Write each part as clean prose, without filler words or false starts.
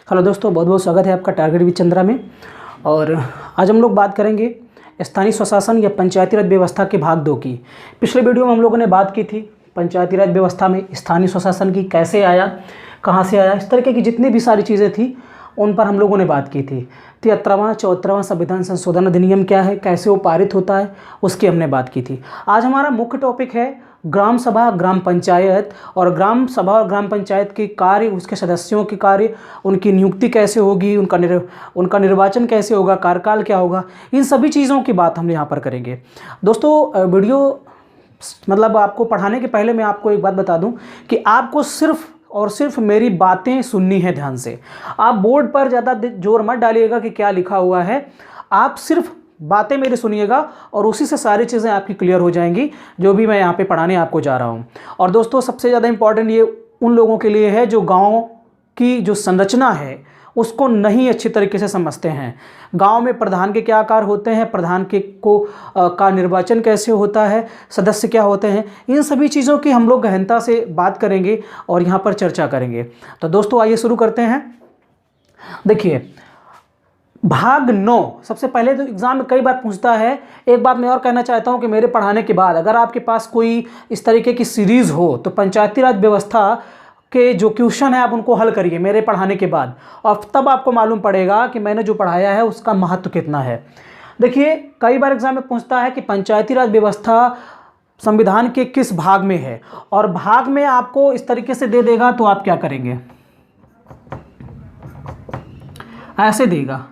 Hello दोस्तों, बहुत बहुत स्वागत है आपका टारगेट विद चंद्रा में। और आज हम लोग बात करेंगे स्थानीय स्वशासन या पंचायती राज व्यवस्था के भाग 2 की। पिछले वीडियो में हम लोगों ने बात की थी पंचायती राज व्यवस्था में स्थानीय स्वशासन की कैसे आया, कहाँ से आया, इस तरीके की जितनी भी सारी चीज़ें थी उन पर हम लोगों ने बात की थी। 73वां 74वां संविधान संशोधन अधिनियम क्या है, कैसे वो पारित होता है, उसकी हमने बात की थी। आज हमारा मुख्य टॉपिक है ग्राम सभा, ग्राम पंचायत। और ग्राम सभा और ग्राम पंचायत के कार्य, उसके सदस्यों के कार्य, उनकी नियुक्ति कैसे होगी, उनका निर्वाचन कैसे होगा, कार्यकाल क्या होगा, इन सभी चीज़ों की बात हम यहाँ पर करेंगे। दोस्तों, वीडियो मतलब आपको पढ़ाने के पहले मैं आपको एक बात बता दूं कि आपको सिर्फ और सिर्फ मेरी बातें सुननी है ध्यान से। आप बोर्ड पर ज़्यादा जोर मत डालिएगा कि क्या लिखा हुआ है, आप सिर्फ बातें मेरी सुनिएगा और उसी से सारी चीज़ें आपकी क्लियर हो जाएंगी जो भी मैं यहाँ पे पढ़ाने आपको जा रहा हूँ। और दोस्तों, सबसे ज़्यादा इम्पॉर्टेंट ये उन लोगों के लिए है जो गाँव की जो संरचना है उसको नहीं अच्छी तरीके से समझते हैं। गांव में प्रधान के क्या आकार होते हैं, प्रधान के का निर्वाचन कैसे होता है, सदस्य क्या होते हैं, इन सभी चीज़ों की हम लोग गहनता से बात करेंगे और यहाँ पर चर्चा करेंगे। तो दोस्तों, आइए शुरू करते हैं। देखिए, भाग 9 सबसे पहले तो एग्जाम में कई बार पूछता है। एक बात मैं और कहना चाहता हूँ कि मेरे पढ़ाने के बाद अगर आपके पास कोई इस तरीके की सीरीज़ हो तो पंचायती राज व्यवस्था के जो क्वेश्चन है आप उनको हल करिए मेरे पढ़ाने के बाद, और तब आपको मालूम पड़ेगा कि मैंने जो पढ़ाया है उसका महत्व कितना है। देखिए, कई बार एग्जाम में पूछता है कि पंचायती राज व्यवस्था संविधान के किस भाग में है, और भाग में आपको इस तरीके से दे देगा तो आप क्या करेंगे, ऐसे देगा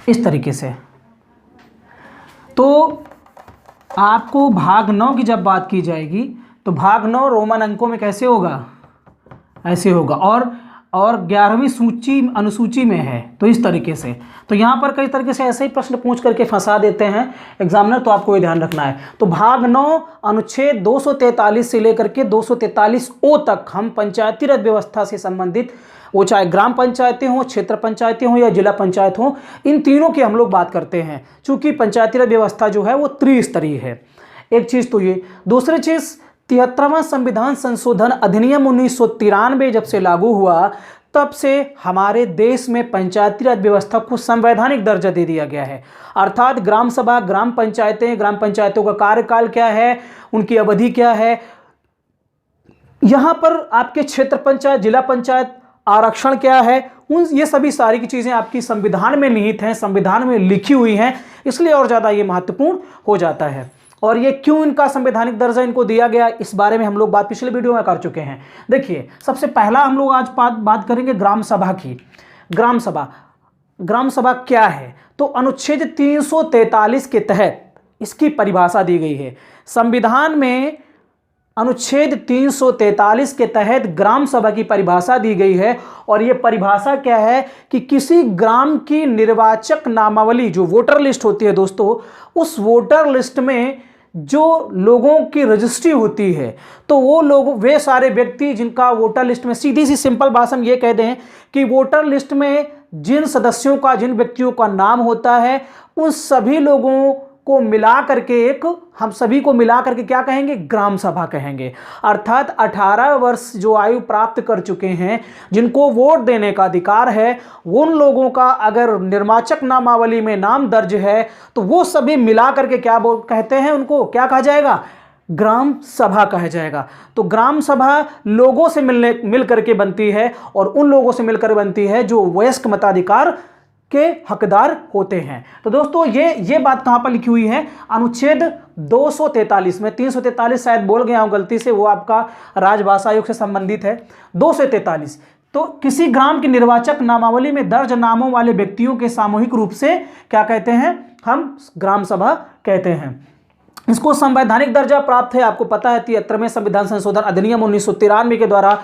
इस तरीके से। तो आपको भाग 9 की जब बात की जाएगी तो भाग 9 रोमन अंकों में कैसे होगा, ऐसे होगा। और 11वीं सूची अनुसूची में है तो इस तरीके से। तो यहाँ पर कई तरीके से ऐसे ही प्रश्न पूछ करके फंसा देते हैं एग्जामिनर, तो आपको ये ध्यान रखना है। तो भाग 9 अनुच्छेद 243 से लेकर के 243 तक हम पंचायती राज व्यवस्था से संबंधित, वो चाहे ग्राम पंचायतें हों, क्षेत्र पंचायतें हों या जिला पंचायत हों, इन तीनों की हम लोग बात करते हैं। चूँकि पंचायती राज व्यवस्था जो है वो त्रिस्तरीय है। एक चीज़ तो ये। दूसरी चीज़, 73वां संविधान संशोधन अधिनियम 1993 जब से लागू हुआ तब से हमारे देश में पंचायती राज व्यवस्था को संवैधानिक दर्जा दे दिया गया है। अर्थात ग्राम सभा, ग्राम पंचायतों का कार्यकाल क्या है, उनकी अवधि क्या है, यहाँ पर आपके क्षेत्र पंचायत, जिला पंचायत, आरक्षण क्या है, ये सभी सारी की चीज़ें आपकी संविधान में निहित हैं, संविधान में लिखी हुई हैं, इसलिए और ज़्यादा ये महत्वपूर्ण हो जाता है। और ये क्यों इनका संवैधानिक दर्जा इनको दिया गया, इस बारे में हम लोग बात पिछले वीडियो में कर चुके हैं। देखिए, सबसे पहला हम लोग आज बात करेंगे ग्राम सभा की। ग्राम सभा क्या है, तो अनुच्छेद 343 के तहत इसकी परिभाषा दी गई है। संविधान में अनुच्छेद 343 के तहत ग्राम सभा की परिभाषा दी गई है। और यह परिभाषा क्या है कि किसी ग्राम की निर्वाचक नामावली, जो वोटर लिस्ट होती है दोस्तों, उस वोटर लिस्ट में जो लोगों की रजिस्ट्री होती है, तो वो लोग, वे सारे व्यक्ति जिनका वोटर लिस्ट में, सीधी सी सिंपल भाषा में ये कह दें कि वोटर लिस्ट में जिन सदस्यों का, जिन व्यक्तियों का नाम होता है, उन सभी लोगों को मिला करके हम सभी को मिला करके क्या कहेंगे, ग्राम सभा कहेंगे। अर्थात 18 वर्ष जो आयु प्राप्त कर चुके हैं, जिनको वोट देने का अधिकार है, उन लोगों का अगर निर्वाचक नामावली में नाम दर्ज है तो वो सभी मिला करके क्या कहते हैं, उनको क्या कहा जाएगा, ग्राम सभा कहा जाएगा। तो ग्राम सभा लोगों से मिल करके बनती है, और उन लोगों से मिलकर बनती है जो वयस्क मताधिकार के हकदार होते हैं। तो दोस्तों, ये बात कहां पर लिखी हुई है, अनुच्छेद 243 में। 343 शायद बोल गया हूं गलती से, वो आपका राजभाषा आयोग से संबंधित है। 243, तो किसी ग्राम की निर्वाचक नामावली में दर्ज नामों वाले व्यक्तियों के सामूहिक रूप से क्या कहते हैं, हम ग्राम सभा कहते हैं। इसको संवैधानिक दर्जा प्राप्त है, आपको पता है 73वें संविधान संशोधन अधिनियम 1993 के द्वारा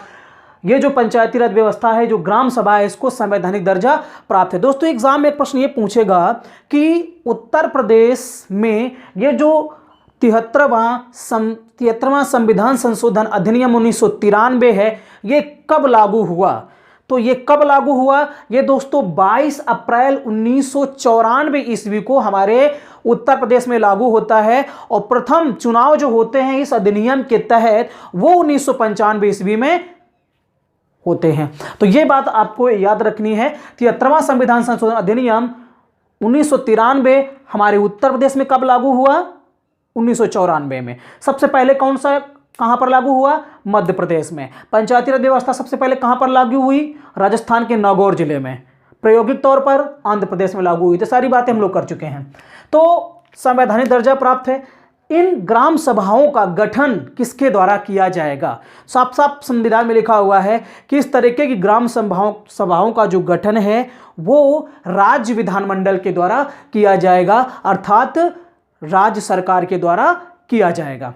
ये जो पंचायती राज व्यवस्था है, जो ग्राम सभा है, इसको संवैधानिक दर्जा प्राप्त है। दोस्तों, एग्जाम में एक प्रश्न ये पूछेगा कि उत्तर प्रदेश में ये जो 73वां संविधान संशोधन अधिनियम 1993 है, ये कब लागू हुआ। तो ये कब लागू हुआ, ये दोस्तों 22 अप्रैल 1994 ईस्वी को हमारे उत्तर प्रदेश में लागू होता है। और प्रथम चुनाव जो होते हैं इस अधिनियम के तहत वो 1995 ईस्वी में होते हैं। तो ये बात आपको याद रखनी है। 73वां संविधान संशोधन अधिनियम 1993 हमारे उत्तर प्रदेश में कब लागू हुआ? 1994 में। सबसे पहले कौन सा कहां पर लागू हुआ? मध्य प्रदेश में। पंचायती राज व्यवस्था सबसे पहले कहां पर लागू हुई? राजस्थान के नागौर जिले में। प्रायोगिक तौर पर आंध्र प्रदेश में लागू हुई। तो सारी बातें हम लोग कर चुके हैं। तो संवैधानिक दर्जा प्राप्त है। इन ग्राम सभाओं का गठन किसके द्वारा किया जाएगा? साफ साफ संविधान में लिखा हुआ है कि इस तरीके की ग्राम सभाओं का जो गठन है वो राज्य विधानमंडल के द्वारा किया जाएगा, अर्थात राज्य सरकार के द्वारा किया जाएगा।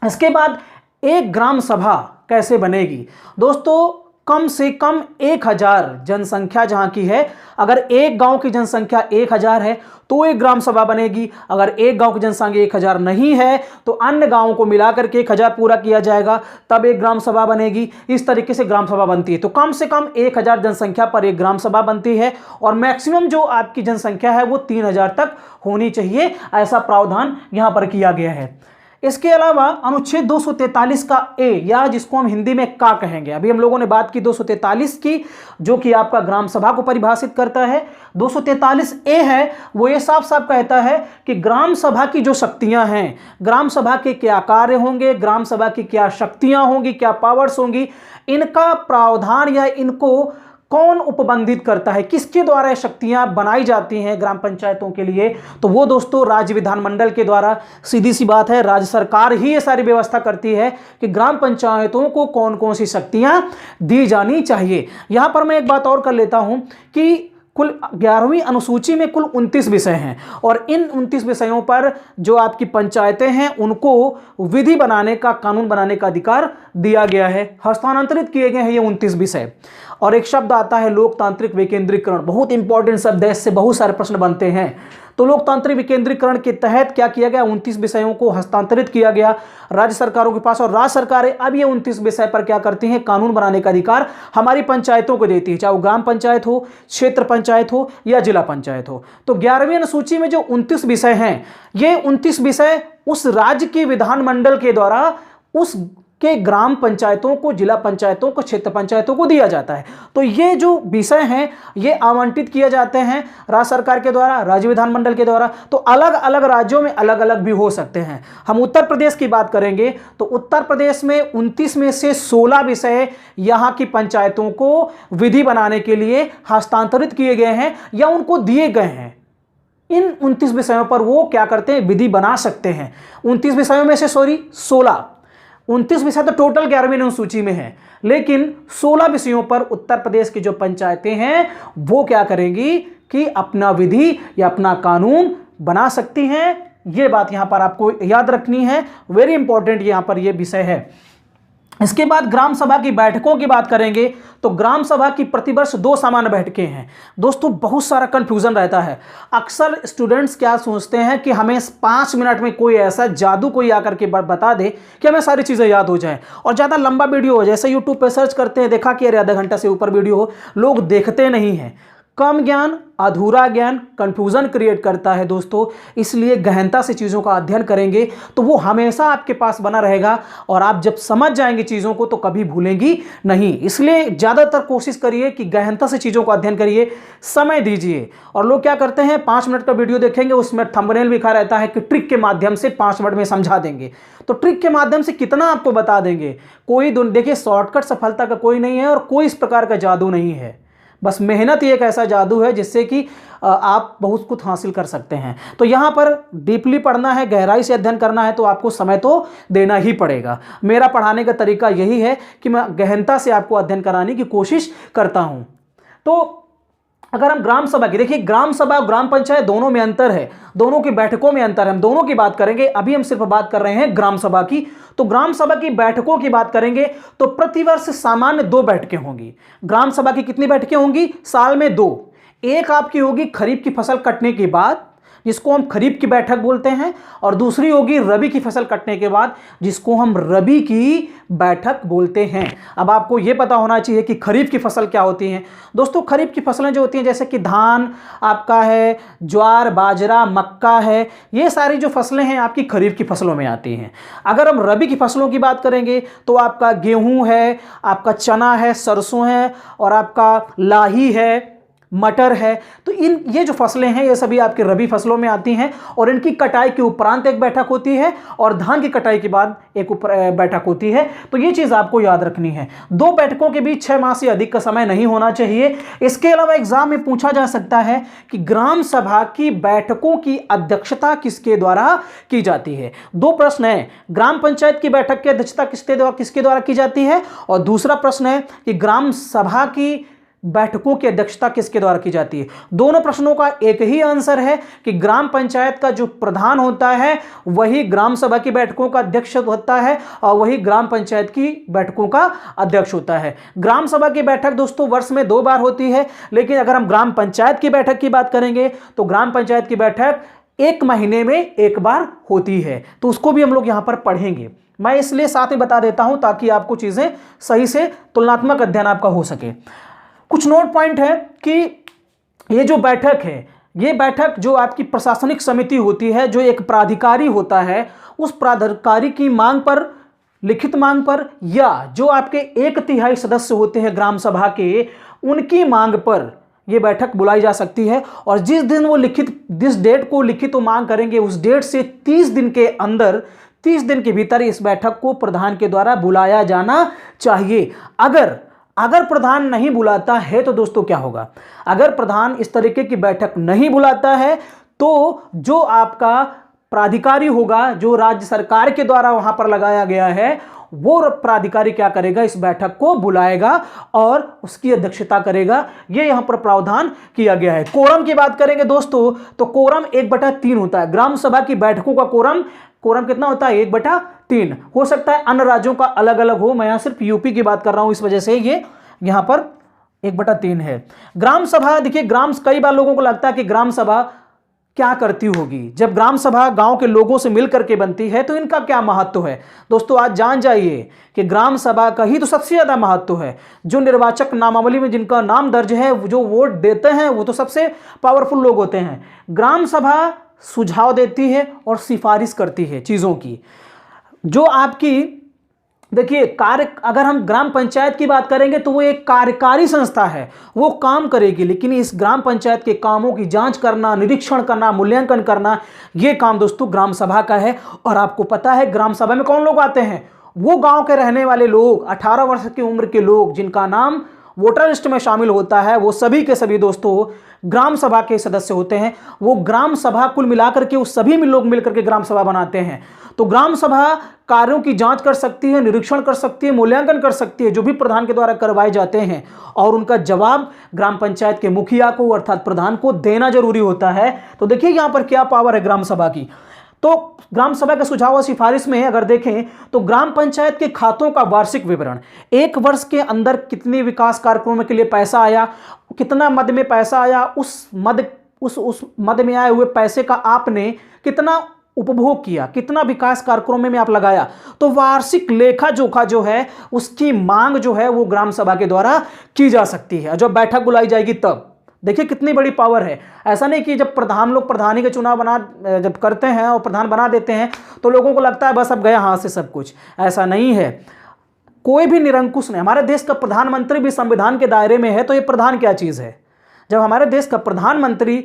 इसके बाद एक ग्राम सभा कैसे बनेगी? दोस्तों, कम से कम 1000 जनसंख्या जहां की है, अगर एक गांव की जनसंख्या 1000 है तो एक ग्राम सभा बनेगी। अगर एक गांव की जनसंख्या 1000 नहीं है तो अन्य गांवों को मिलाकर के 1000 पूरा किया जाएगा, तब एक ग्राम सभा बनेगी। इस तरीके से ग्राम सभा बनती है। तो कम से कम 1000 जनसंख्या पर एक ग्राम सभा बनती है और मैक्सिमम जो आपकी जनसंख्या है वो 3000 तक होनी चाहिए। ऐसा प्रावधान यहां पर किया गया है। इसके अलावा अनुच्छेद 243 का ए, या जिसको हम हिंदी में का कहेंगे, अभी हम लोगों ने बात की 243 की, जो कि आपका ग्राम सभा को परिभाषित करता है। 243 ए है, वो ये साफ साफ कहता है कि ग्राम सभा की जो शक्तियां हैं, ग्राम सभा के क्या कार्य होंगे, ग्राम सभा की क्या शक्तियां होंगी, क्या पावर्स होंगी, इनका प्रावधान या इनको कौन उपबंधित करता है, किसके द्वारा शक्तियां बनाई जाती हैं ग्राम पंचायतों के लिए? तो वो दोस्तों राज्य विधानमंडल के द्वारा। सीधी सी बात है, राज्य सरकार ही ये सारी व्यवस्था करती है कि ग्राम पंचायतों को कौन कौन सी शक्तियां दी जानी चाहिए। यहां पर मैं एक बात और कर लेता हूं कि कुल 11वीं अनुसूची में कुल 29 विषय हैं और इन 29 विषयों पर जो आपकी पंचायतें हैं उनको विधि बनाने का, कानून बनाने का अधिकार दिया गया है। हस्तांतरित किए गए हैं ये 29 विषय। और एक शब्द आता है लोकतांत्रिक विकेंद्रीकरण, बहुत इंपॉर्टेंट शब्द है, इससे बहुत सारे प्रश्न बनते हैं। तो लोकतांत्रिक विकेंद्रीकरण के तहत क्या किया गया? 29 विषयों को हस्तांतरित किया गया राज्य सरकारों के पास, और राज्य सरकारें अब ये 29 विषय पर क्या करती हैं? कानून बनाने का अधिकार हमारी पंचायतों को देती है, चाहे वो ग्राम पंचायत हो, क्षेत्र पंचायत हो या जिला पंचायत हो। तो 11वीं अनुसूची में जो 29 विषय हैं, ये 29 विषय उस राज्य के विधानमंडल के द्वारा उस के ग्राम पंचायतों को, जिला पंचायतों को, क्षेत्र पंचायतों को दिया जाता है। तो ये जो विषय हैं ये आवंटित किए जाते हैं राज्य सरकार के द्वारा, राज्य विधानमंडल के द्वारा। तो अलग अलग राज्यों में अलग अलग भी हो सकते हैं। हम उत्तर प्रदेश की बात करेंगे तो उत्तर प्रदेश में 29 में से 16 विषय यहाँ की पंचायतों को विधि बनाने के लिए हस्तांतरित किए गए हैं या उनको दिए गए हैं। इन 29 विषयों पर वो क्या करते हैं? विधि बना सकते हैं। 29 विषयों में से 16, 29 विषय तो टोटल 11वीं अनुसूची में है, लेकिन 16 विषयों पर उत्तर प्रदेश की जो पंचायतें हैं वो क्या करेंगी कि अपना विधि या अपना कानून बना सकती हैं। ये बात यहां पर आपको याद रखनी है, वेरी इंपॉर्टेंट यहां पर ये विषय है। इसके बाद ग्राम सभा की बैठकों की बात करेंगे तो ग्राम सभा की प्रतिवर्ष 2 सामान्य बैठकें हैं। दोस्तों, बहुत सारा कंफ्यूजन रहता है। अक्सर स्टूडेंट्स क्या सोचते हैं कि हमें 5 मिनट में कोई ऐसा जादू कोई आकर के बता दे कि हमें सारी चीज़ें याद हो जाए और ज़्यादा लंबा वीडियो हो। जैसे यूट्यूब पे सर्च करते हैं, देखा कि अरे आधा घंटा से ऊपर वीडियो हो, लोग देखते नहीं हैं। कम ज्ञान, अधूरा ज्ञान कंफ्यूजन क्रिएट करता है दोस्तों। इसलिए गहनता से चीज़ों का अध्ययन करेंगे तो वो हमेशा आपके पास बना रहेगा और आप जब समझ जाएंगे चीज़ों को तो कभी भूलेंगी नहीं। इसलिए ज़्यादातर कोशिश करिए कि गहनता से चीज़ों का अध्ययन करिए, समय दीजिए। और लोग क्या करते हैं, 5 मिनट का वीडियो देखेंगे, उसमें थंबनेल लिखा रहता है कि ट्रिक के माध्यम से 5 मिनट में समझा देंगे। तो ट्रिक के माध्यम से कितना आपको बता देंगे? कोई देखिए, शॉर्टकट सफलता का कोई नहीं है और कोई इस प्रकार का जादू नहीं है। बस मेहनत ही एक ऐसा जादू है जिससे कि आप बहुत कुछ हासिल कर सकते हैं। तो यहाँ पर डीपली पढ़ना है, गहराई से अध्ययन करना है तो आपको समय तो देना ही पड़ेगा। मेरा पढ़ाने का तरीका यही है कि मैं गहनता से आपको अध्ययन कराने की कोशिश करता हूँ। तो अगर हम ग्राम सभा की, देखिए ग्राम सभा और ग्राम पंचायत दोनों में अंतर है, दोनों की बैठकों में अंतर है। हम दोनों की बात करेंगे, अभी हम सिर्फ बात कर रहे हैं ग्राम सभा की। तो ग्राम सभा की बैठकों की बात करेंगे तो प्रतिवर्ष सामान्य 2 बैठकें होंगी। ग्राम सभा की कितनी बैठकें होंगी? साल में 2। एक आपकी होगी खरीफ की फसल कटने के बाद, जिसको हम खरीफ की बैठक बोलते हैं, और दूसरी होगी रबी की फसल कटने के बाद, जिसको हम रबी की बैठक बोलते हैं। अब आपको यह पता होना चाहिए कि खरीफ की फसल क्या होती है। दोस्तों खरीफ की फसलें जो होती हैं जैसे कि धान आपका है, ज्वार, बाजरा, मक्का है, ये सारी जो फसलें हैं आपकी खरीफ की फसलों में आती हैं। अगर हम रबी की फसलों की बात करेंगे तो आपका गेहूं है, आपका चना है, सरसों है, और आपका लाही है, मटर है। तो ये जो फसलें हैं ये सभी आपके रबी फसलों में आती हैं, और इनकी कटाई के उपरांत एक बैठक होती है और धान की कटाई के बाद एक बैठक होती है। तो ये चीज़ आपको याद रखनी है। दो बैठकों के बीच 6 माह से अधिक का समय नहीं होना चाहिए। इसके अलावा एग्जाम में पूछा जा सकता है कि ग्राम सभा की बैठकों की अध्यक्षता किसके द्वारा की जाती है। दो प्रश्न है, ग्राम पंचायत की बैठक की अध्यक्षता किसके द्वारा की जाती है, और दूसरा प्रश्न है कि ग्राम सभा की बैठकों की अध्यक्षता किसके द्वारा की जाती है। दोनों प्रश्नों का एक ही आंसर है कि ग्राम पंचायत का जो प्रधान होता है वही ग्राम सभा की बैठकों का अध्यक्ष होता है, और वही ग्राम पंचायत की बैठकों का अध्यक्ष होता है। ग्राम सभा की बैठक दोस्तों वर्ष में 2 बार होती है, लेकिन अगर हम ग्राम पंचायत की बैठक की बात करेंगे तो ग्राम पंचायत की बैठक 1 महीने में 1 बार होती है। तो उसको भी हम लोग यहां पर पढ़ेंगे। मैं इसलिए साथ में बता देता हूं ताकि आपको चीजें सही से तुलनात्मक अध्ययन आपका हो सके। कुछ नोट पॉइंट है कि ये जो बैठक है, ये बैठक जो आपकी प्रशासनिक समिति होती है, जो एक प्राधिकारी होता है, उस प्राधिकारी की मांग पर, लिखित मांग पर, या जो आपके 1/3 सदस्य होते हैं ग्राम सभा के, उनकी मांग पर यह बैठक बुलाई जा सकती है। और जिस दिन वो जिस डेट को लिखित मांग करेंगे उस डेट से 30 दिन के अंदर, 30 दिन के भीतर इस बैठक को प्रधान के द्वारा बुलाया जाना चाहिए। अगर प्रधान नहीं बुलाता है तो दोस्तों क्या होगा, अगर प्रधान इस तरीके की बैठक नहीं बुलाता है तो जो आपका प्राधिकारी होगा, जो राज्य सरकार के द्वारा वहां पर लगाया गया है, वो प्राधिकारी क्या करेगा, इस बैठक को बुलाएगा और उसकी अध्यक्षता करेगा। ये यहां पर प्रावधान किया गया है। कोरम की बात करेंगे दोस्तों तो कोरम 1/3 होता है। ग्राम सभा की बैठकों का कोरम कितना होता है, 1/3। हो सकता है अन्य राज्यों का अलग अलग हो, मैं यहां सिर्फ यूपी की बात कर रहा हूं, इस वजह से ये यहां पर 1/3 है। ग्राम सभा, देखिए कई बार लोगों को लगता है कि ग्राम सभा क्या करती होगी। जब ग्राम सभा गांव के लोगों से मिलकर के बनती है तो इनका क्या महत्व है। दोस्तों आज जान जाइए कि ग्राम सभा का ही तो सबसे ज्यादा महत्व है। जो निर्वाचक नामावली में जिनका नाम दर्ज है, जो वोट देते हैं, वो तो सबसे पावरफुल लोग होते हैं। ग्राम सभा सुझाव देती है और सिफारिश करती है चीज़ों की। जो आपकी देखिए कार्य, अगर हम ग्राम पंचायत की बात करेंगे तो वो एक कार्यकारी संस्था है, वो काम करेगी, लेकिन इस ग्राम पंचायत के कामों की जांच करना, निरीक्षण करना, मूल्यांकन करना, ये काम दोस्तों ग्राम सभा का है। और आपको पता है ग्राम सभा में कौन लोग आते हैं, वो गांव के रहने वाले लोग, 18 वर्ष की उम्र के लोग जिनका नाम वोटर लिस्ट में शामिल होता है, वो सभी के सभी दोस्तों ग्राम सभा के सदस्य होते हैं। वो ग्राम सभा कुल मिलाकर के उस सभी लोग मिलकर के ग्राम सभा बनाते हैं। तो ग्राम सभा कार्यों की जांच कर सकती है, निरीक्षण कर सकती है, मूल्यांकन कर सकती है जो भी प्रधान के द्वारा करवाए जाते हैं, और उनका जवाब ग्राम पंचायत के मुखिया को अर्थात प्रधान को देना जरूरी होता है। तो देखिए यहां पर क्या पावर है ग्राम सभा की। तो ग्राम सभा के सुझाव और सिफारिश में अगर देखें तो ग्राम पंचायत के खातों का वार्षिक विवरण, 1 वर्ष के अंदर कितने विकास कार्यक्रमों के लिए पैसा आया, कितना मद में पैसा आया, उस मद में आए हुए पैसे का आपने कितना उपभोग किया, कितना विकास कार्यक्रमों में आप लगाया। तो वार्षिक लेखा जोखा जो है उसकी मांग जो है वो ग्राम सभा के द्वारा की जा सकती है। जब बैठक बुलाई जाएगी तब देखिए कितनी बड़ी पावर है। ऐसा नहीं कि जब प्रधानी के चुनाव जब करते हैं और प्रधान बना देते हैं तो लोगों को लगता है बस अब गया हाथ से सब कुछ। ऐसा नहीं है, कोई भी निरंकुश नहीं। हमारे देश का प्रधानमंत्री भी संविधान के दायरे में है, तो ये प्रधान क्या चीज़ है। जब हमारे देश का प्रधानमंत्री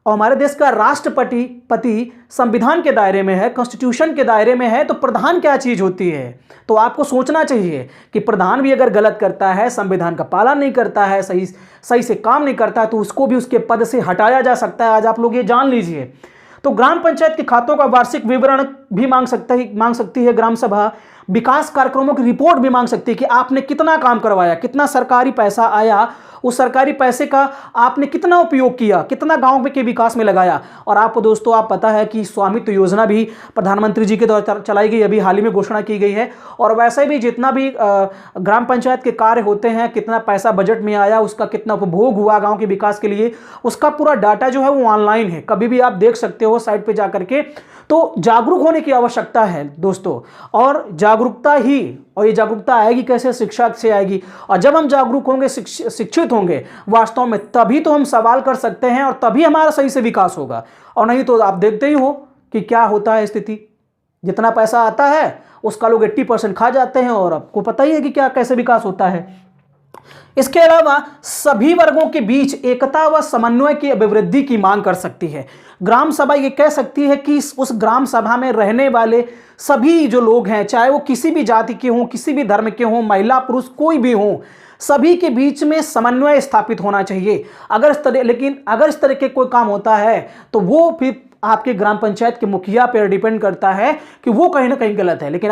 और हमारे देश का राष्ट्रपति संविधान के दायरे में है, कॉन्स्टिट्यूशन के दायरे में है, तो प्रधान क्या चीज होती है। तो आपको सोचना चाहिए कि प्रधान भी अगर गलत करता है, संविधान का पालन नहीं करता है, सही से काम नहीं करता है, तो उसको भी उसके पद से हटाया जा सकता है। आज आप लोग ये जान लीजिए। तो ग्राम पंचायत के खातों का वार्षिक विवरण भी मांग सकती है ग्राम सभा। विकास कार्यक्रमों की रिपोर्ट भी मांग सकती है कि आपने कितना काम करवाया, कितना सरकारी पैसा आया, उस सरकारी पैसे का आपने कितना उपयोग किया, कितना गांव के विकास में लगाया। और आपको दोस्तों आप पता है कि स्वामित्व योजना भी प्रधानमंत्री जी के द्वारा चलाई गई, अभी हाल ही में घोषणा की गई है। और वैसे भी जितना भी ग्राम पंचायत के कार्य होते हैं, कितना पैसा बजट में आया, उसका कितना उपभोग हुआ गांव के विकास के लिए, उसका पूरा डाटा जो है वो ऑनलाइन है, कभी भी आप देख सकते हो साइट पे जाकर के। तो जागरूक होने की आवश्यकता है दोस्तों, और जागरूकता ही, और ये जागरूकता आएगी कैसे? शिक्षा से आएगी। और जब हम जागरूक होंगे, शिक्षित होंगे वास्तव में, तभी तो हम सवाल कर सकते हैं और तभी हमारा सही से विकास होगा। और नहीं तो आप देखते ही हो कि क्या होता है स्थिति, जितना पैसा आता है उसका लोग 80% खा जाते हैं, और आपको पता ही है कि क्या कैसे विकास होता है। इसके अलावा सभी वर्गों के बीच एकता व समन्वय की अभिवृद्धि की मांग कर सकती है। ग्राम सभा ये कह सकती है कि उस ग्राम सभा में रहने वाले सभी जो लोग हैं, चाहे वो किसी भी जाति के हों, किसी भी धर्म के हों, महिला पुरुष कोई भी हों, सभी के बीच में समन्वय स्थापित होना चाहिए। लेकिन अगर इस तरह के कोई काम होता है तो वो फिर आपके ग्राम पंचायत के मुखिया पर डिपेंड करता है कि वो कहीं ना कहीं गलत है। लेकिन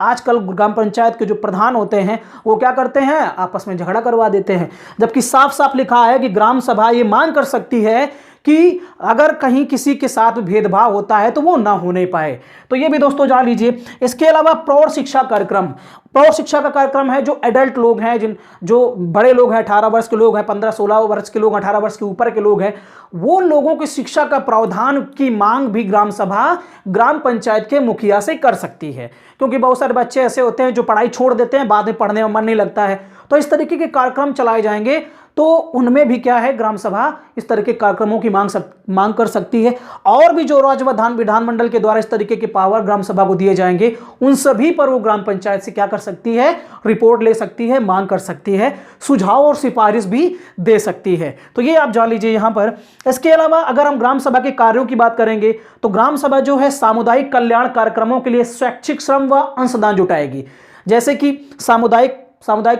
आजकल ग्राम पंचायत के जो प्रधान होते हैं वो क्या करते हैं? आपस में झगड़ा करवा देते हैं। जबकि साफ साफ लिखा है कि ग्राम सभा ये मांग कर सकती है कि अगर कहीं किसी के साथ भेदभाव होता है तो वो ना होने पाए। तो ये भी दोस्तों जान लीजिए। इसके अलावा प्रौढ़ शिक्षा कार्यक्रम, प्रौढ़ शिक्षा का कार्यक्रम है जो एडल्ट लोग हैं, जो बड़े लोग हैं, 18 वर्ष के लोग हैं, 15-16 वर्ष के लोग, 18 वर्ष के ऊपर के लोग हैं, वो लोगों की शिक्षा का प्रावधान की मांग भी ग्राम सभा ग्राम पंचायत के मुखिया से कर सकती है। क्योंकि बहुत सारे बच्चे ऐसे होते हैं जो पढ़ाई छोड़ देते हैं, बाद में पढ़ने में मन नहीं लगता है। तो इस तरीके के कार्यक्रम चलाए जाएंगे तो उनमें भी क्या है, ग्राम सभा इस तरह के कार्यक्रमों की मांग कर सकती है। और भी जो राज्य विधानमंडल के द्वारा इस तरीके के पावर ग्राम सभा को दिए जाएंगे, उन सभी पर वो ग्राम पंचायत से क्या कर सकती है? रिपोर्ट ले सकती है, मांग कर सकती है, सुझाव और सिफारिश भी दे सकती है। तो ये आप जान लीजिए यहाँ पर। इसके अलावा अगर हम ग्राम सभा के कार्यों की बात करेंगे तो ग्राम सभा जो है सामुदायिक कल्याण कार्यक्रमों के लिए स्वैच्छिक श्रम व अंशदान जुटाएगी। जैसे कि सामुदायिक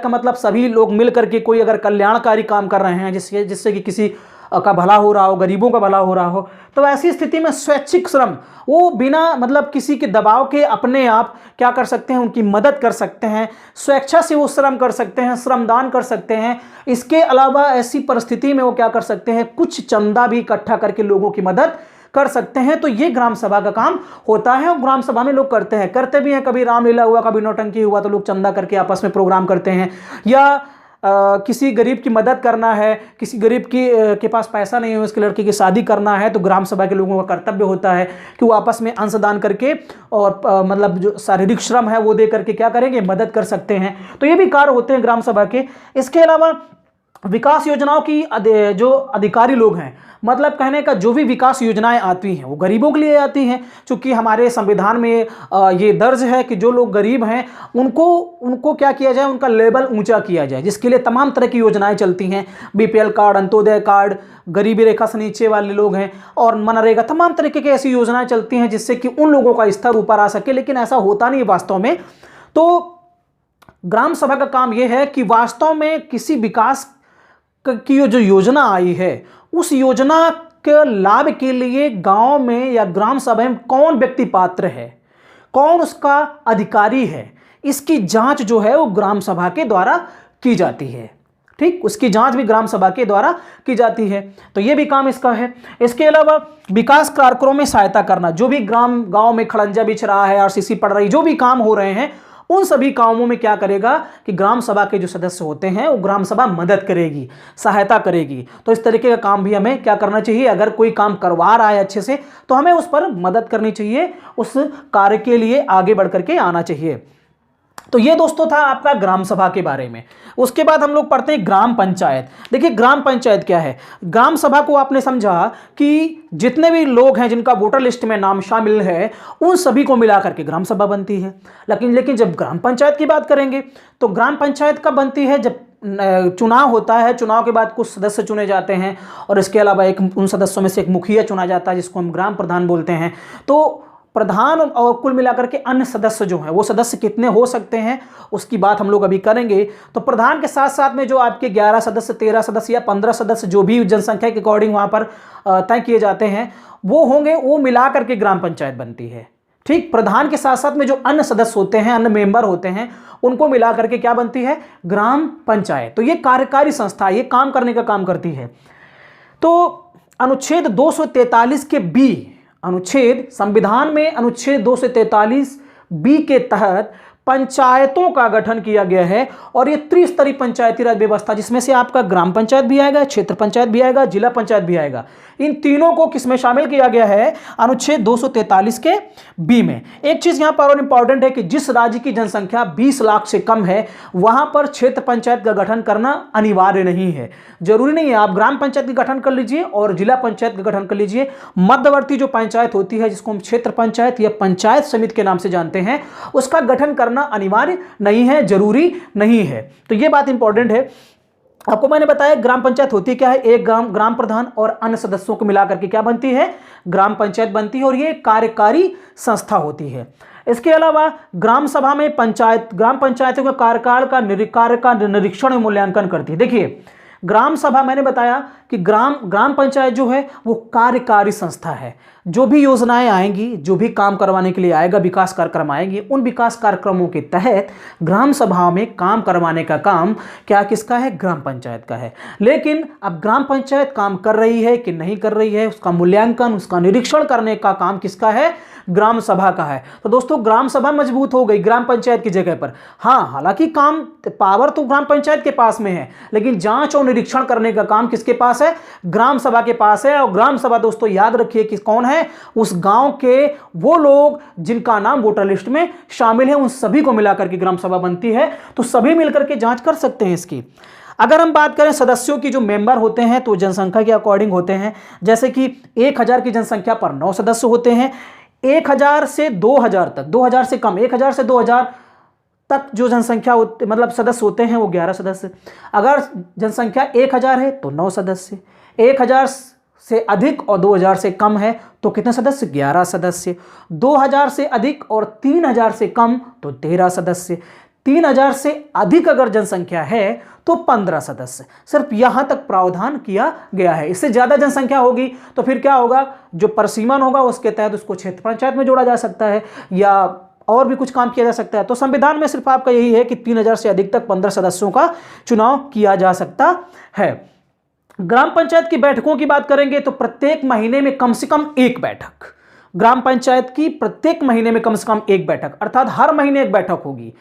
का मतलब सभी लोग मिल करके कोई अगर कल्याणकारी काम कर रहे हैं जिससे कि किसी का भला हो रहा हो, गरीबों का भला हो रहा हो, तो ऐसी स्थिति में स्वैच्छिक श्रम, वो बिना मतलब किसी के दबाव के अपने आप क्या कर सकते हैं? उनकी मदद कर सकते हैं, स्वेच्छा से वो श्रम कर सकते हैं, श्रमदान कर सकते हैं। इसके अलावा ऐसी परिस्थिति में वो क्या कर सकते हैं? कुछ चंदा भी इकट्ठा करके लोगों की मदद कर सकते हैं। तो ये ग्राम सभा का काम होता है और ग्राम सभा में लोग करते भी हैं। कभी रामलीला हुआ, कभी नौटंकी हुआ तो लोग चंदा करके आपस में प्रोग्राम करते हैं। या किसी गरीब की मदद करना है, किसी गरीब के पास पैसा नहीं है, उसके लड़के की शादी करना है, तो ग्राम सभा के लोगों का कर्तव्य होता है कि वो आपस में अंशदान करके और मतलब जो शारीरिक श्रम है वो दे करके क्या करेंगे? मदद कर सकते हैं। तो ये भी कार्य होते हैं ग्राम सभा के। इसके अलावा विकास योजनाओं की जो अधिकारी लोग हैं, मतलब कहने का जो भी विकास योजनाएं आती हैं वो गरीबों के लिए आती हैं। चूंकि हमारे संविधान में ये दर्ज है कि जो लोग गरीब हैं उनको क्या किया जाए? उनका लेवल ऊंचा किया जाए, जिसके लिए तमाम तरह की योजनाएं चलती हैं। बीपीएल कार्ड, अंत्योदय कार्ड, गरीबी रेखा से नीचे वाले लोग हैं, और मनरेगा, तमाम तरीके की ऐसी योजनाएं चलती हैं जिससे कि उन लोगों का स्तर ऊपर आ सके। लेकिन ऐसा होता नहीं है वास्तव में। तो ग्राम सभा का काम यह है कि वास्तव में किसी विकास की जो योजना आई है उस योजना के लाभ के लिए गांव में या ग्राम सभा में कौन व्यक्ति पात्र है, कौन उसका अधिकारी है, इसकी जांच जो है वो ग्राम सभा के द्वारा की जाती है। ठीक, उसकी जांच भी ग्राम सभा के द्वारा की जाती है। तो ये भी काम इसका है। इसके अलावा विकास कार्यक्रमों में सहायता करना, जो भी गांव में खड़ंजा बिछ रहा है, आरसीसी पड़ रही, जो भी काम हो रहे हैं, उन सभी कामों में क्या करेगा कि ग्राम सभा के जो सदस्य होते हैं वो ग्राम सभा मदद करेगी, सहायता करेगी। तो इस तरीके का काम भी हमें क्या करना चाहिए? अगर कोई काम करवा रहा है अच्छे से तो हमें उस पर मदद करनी चाहिए, उस कार्य के लिए आगे बढ़ करके आना चाहिए। तो ये दोस्तों था आपका ग्राम सभा के बारे में। उसके बाद हम लोग पढ़ते हैं ग्राम पंचायत। देखिए ग्राम पंचायत क्या है। ग्राम सभा को आपने समझा कि जितने भी लोग हैं जिनका वोटर लिस्ट में नाम शामिल है उन सभी को मिला करके ग्राम सभा बनती है। लेकिन जब ग्राम पंचायत की बात करेंगे तो ग्राम पंचायत कब बनती है? जब चुनाव होता है, चुनाव के बाद कुछ सदस्य चुने जाते हैं और इसके अलावा उन सदस्यों में से एक मुखिया चुना जाता है जिसको हम ग्राम प्रधान बोलते हैं। तो प्रधान और कुल मिलाकर के अन्य सदस्य जो हैं वो सदस्य कितने हो सकते हैं उसकी बात हम लोग अभी करेंगे। तो प्रधान के साथ साथ में जो आपके 11 सदस्य, 13 सदस्य या 15 सदस्य जो भी जनसंख्या के अकॉर्डिंग वहाँ पर तय किए जाते हैं वो होंगे, वो मिला करके ग्राम पंचायत बनती है। ठीक, प्रधान के साथ साथ में जो अन्य सदस्य होते हैं, अन्य मेंबर होते हैं, उनको मिला करके क्या बनती है? ग्राम पंचायत। तो ये कार्यकारी संस्था, ये काम करने का काम करती है। तो अनुच्छेद 243 के बी, अनुच्छेद संविधान में अनुच्छेद 243 बी के तहत पंचायतों का गठन किया गया है। और ये त्रिस्तरीय पंचायती राज व्यवस्था, जिसमें से आपका ग्राम पंचायत भी आएगा, क्षेत्र पंचायत भी आएगा, जिला पंचायत भी आएगा, इन तीनों को किसमें शामिल किया गया है? अनुच्छेद 243 के बी में। एक चीज यहां पर और इंपॉर्टेंट है कि जिस राज्य की जनसंख्या 20 लाख से कम है वहां पर क्षेत्र पंचायत का गठन करना अनिवार्य नहीं है। जरूरी नहीं है, आप ग्राम पंचायत का गठन कर लीजिए और जिला पंचायत का गठन कर लीजिए। मध्यवर्ती जो पंचायत होती है, जिसको हम क्षेत्र पंचायत या पंचायत समिति के नाम से जानते हैं, उसका गठन करना अनिवार्य नहीं है, जरूरी नहीं है। तो यह बात इंपॉर्टेंट है। आपको मैंने बताया ग्राम पंचायत होती क्या है? एक ग्राम प्रधान और अन्य सदस्यों को मिलाकर के क्या बनती है? ग्राम पंचायत बनती है, और ये कार्यकारी संस्था होती है। इसके अलावा ग्राम सभा में ग्राम पंचायतों के कार्यकाल का निरीक्षण और मूल्यांकन करती है। देखिए, ग्राम सभा, मैंने बताया कि ग्राम पंचायत जो है वो कार्यकारी संस्था है। जो भी योजनाएं आएंगी, जो भी काम करवाने के लिए आएगा, विकास कार्यक्रम आएंगे, उन विकास कार्यक्रमों के तहत ग्राम सभा में काम करवाने का काम क्या किसका है? ग्राम पंचायत का है। लेकिन अब ग्राम पंचायत काम कर रही है कि नहीं कर रही है, उसका मूल्यांकन, उसका निरीक्षण करने का काम किसका है? ग्राम सभा का है। तो दोस्तों, ग्राम सभा मजबूत हो गई ग्राम पंचायत की जगह पर। हाँ, हालांकि पावर तो ग्राम पंचायत के पास में है, लेकिन जांच और निरीक्षण करने का काम किसके पास है? ग्राम सभा के पास है। और ग्राम सभा दोस्तों याद रखिए कि कौन है? उस गांव के वो लोग जिनका नाम वोटर लिस्ट में शामिल है, उन सभी को मिलाकर के ग्राम सभा बनती है। तो सभी मिलकर के जांच कर सकते हैं इसकी। अगर हम बात करें सदस्यों की, जो मेंबर होते हैं तो जनसंख्या के अकॉर्डिंग होते हैं। जैसे कि 1000 की जनसंख्या पर 9 सदस्य होते हैं। 1000 से 2000 तक, 2000 से कम, 1000 से 2000 तक जो जनसंख्या मतलब सदस्य होते हैं वो 11 सदस्य। अगर जनसंख्या 1000 है तो 9 सदस्य। 1000 से अधिक और 2000 से कम है तो कितने सदस्य? 11 सदस्य। 2000 से अधिक और 3000 से कम तो 13 सदस्य। 3000 से अधिक अगर जनसंख्या है तो 15 सदस्य। सिर्फ यहां तक प्रावधान किया गया है। इससे ज्यादा जनसंख्या होगी तो फिर क्या होगा? जो परिसीमन होगा उसके तहत उसको क्षेत्र पंचायत में जोड़ा जा सकता है या और भी कुछ काम किया जा सकता है। तो संविधान में सिर्फ आपका यही है कि 3000 से अधिक तक 15 सदस्यों का चुनाव किया जा सकता है। ग्राम पंचायत की बैठकों की बात करेंगे तो प्रत्येक महीने में कम से कम एक बैठक, ग्राम पंचायत की प्रत्येक महीने में कम से कम एक बैठक, अर्थात हर महीने एक बैठक होगी।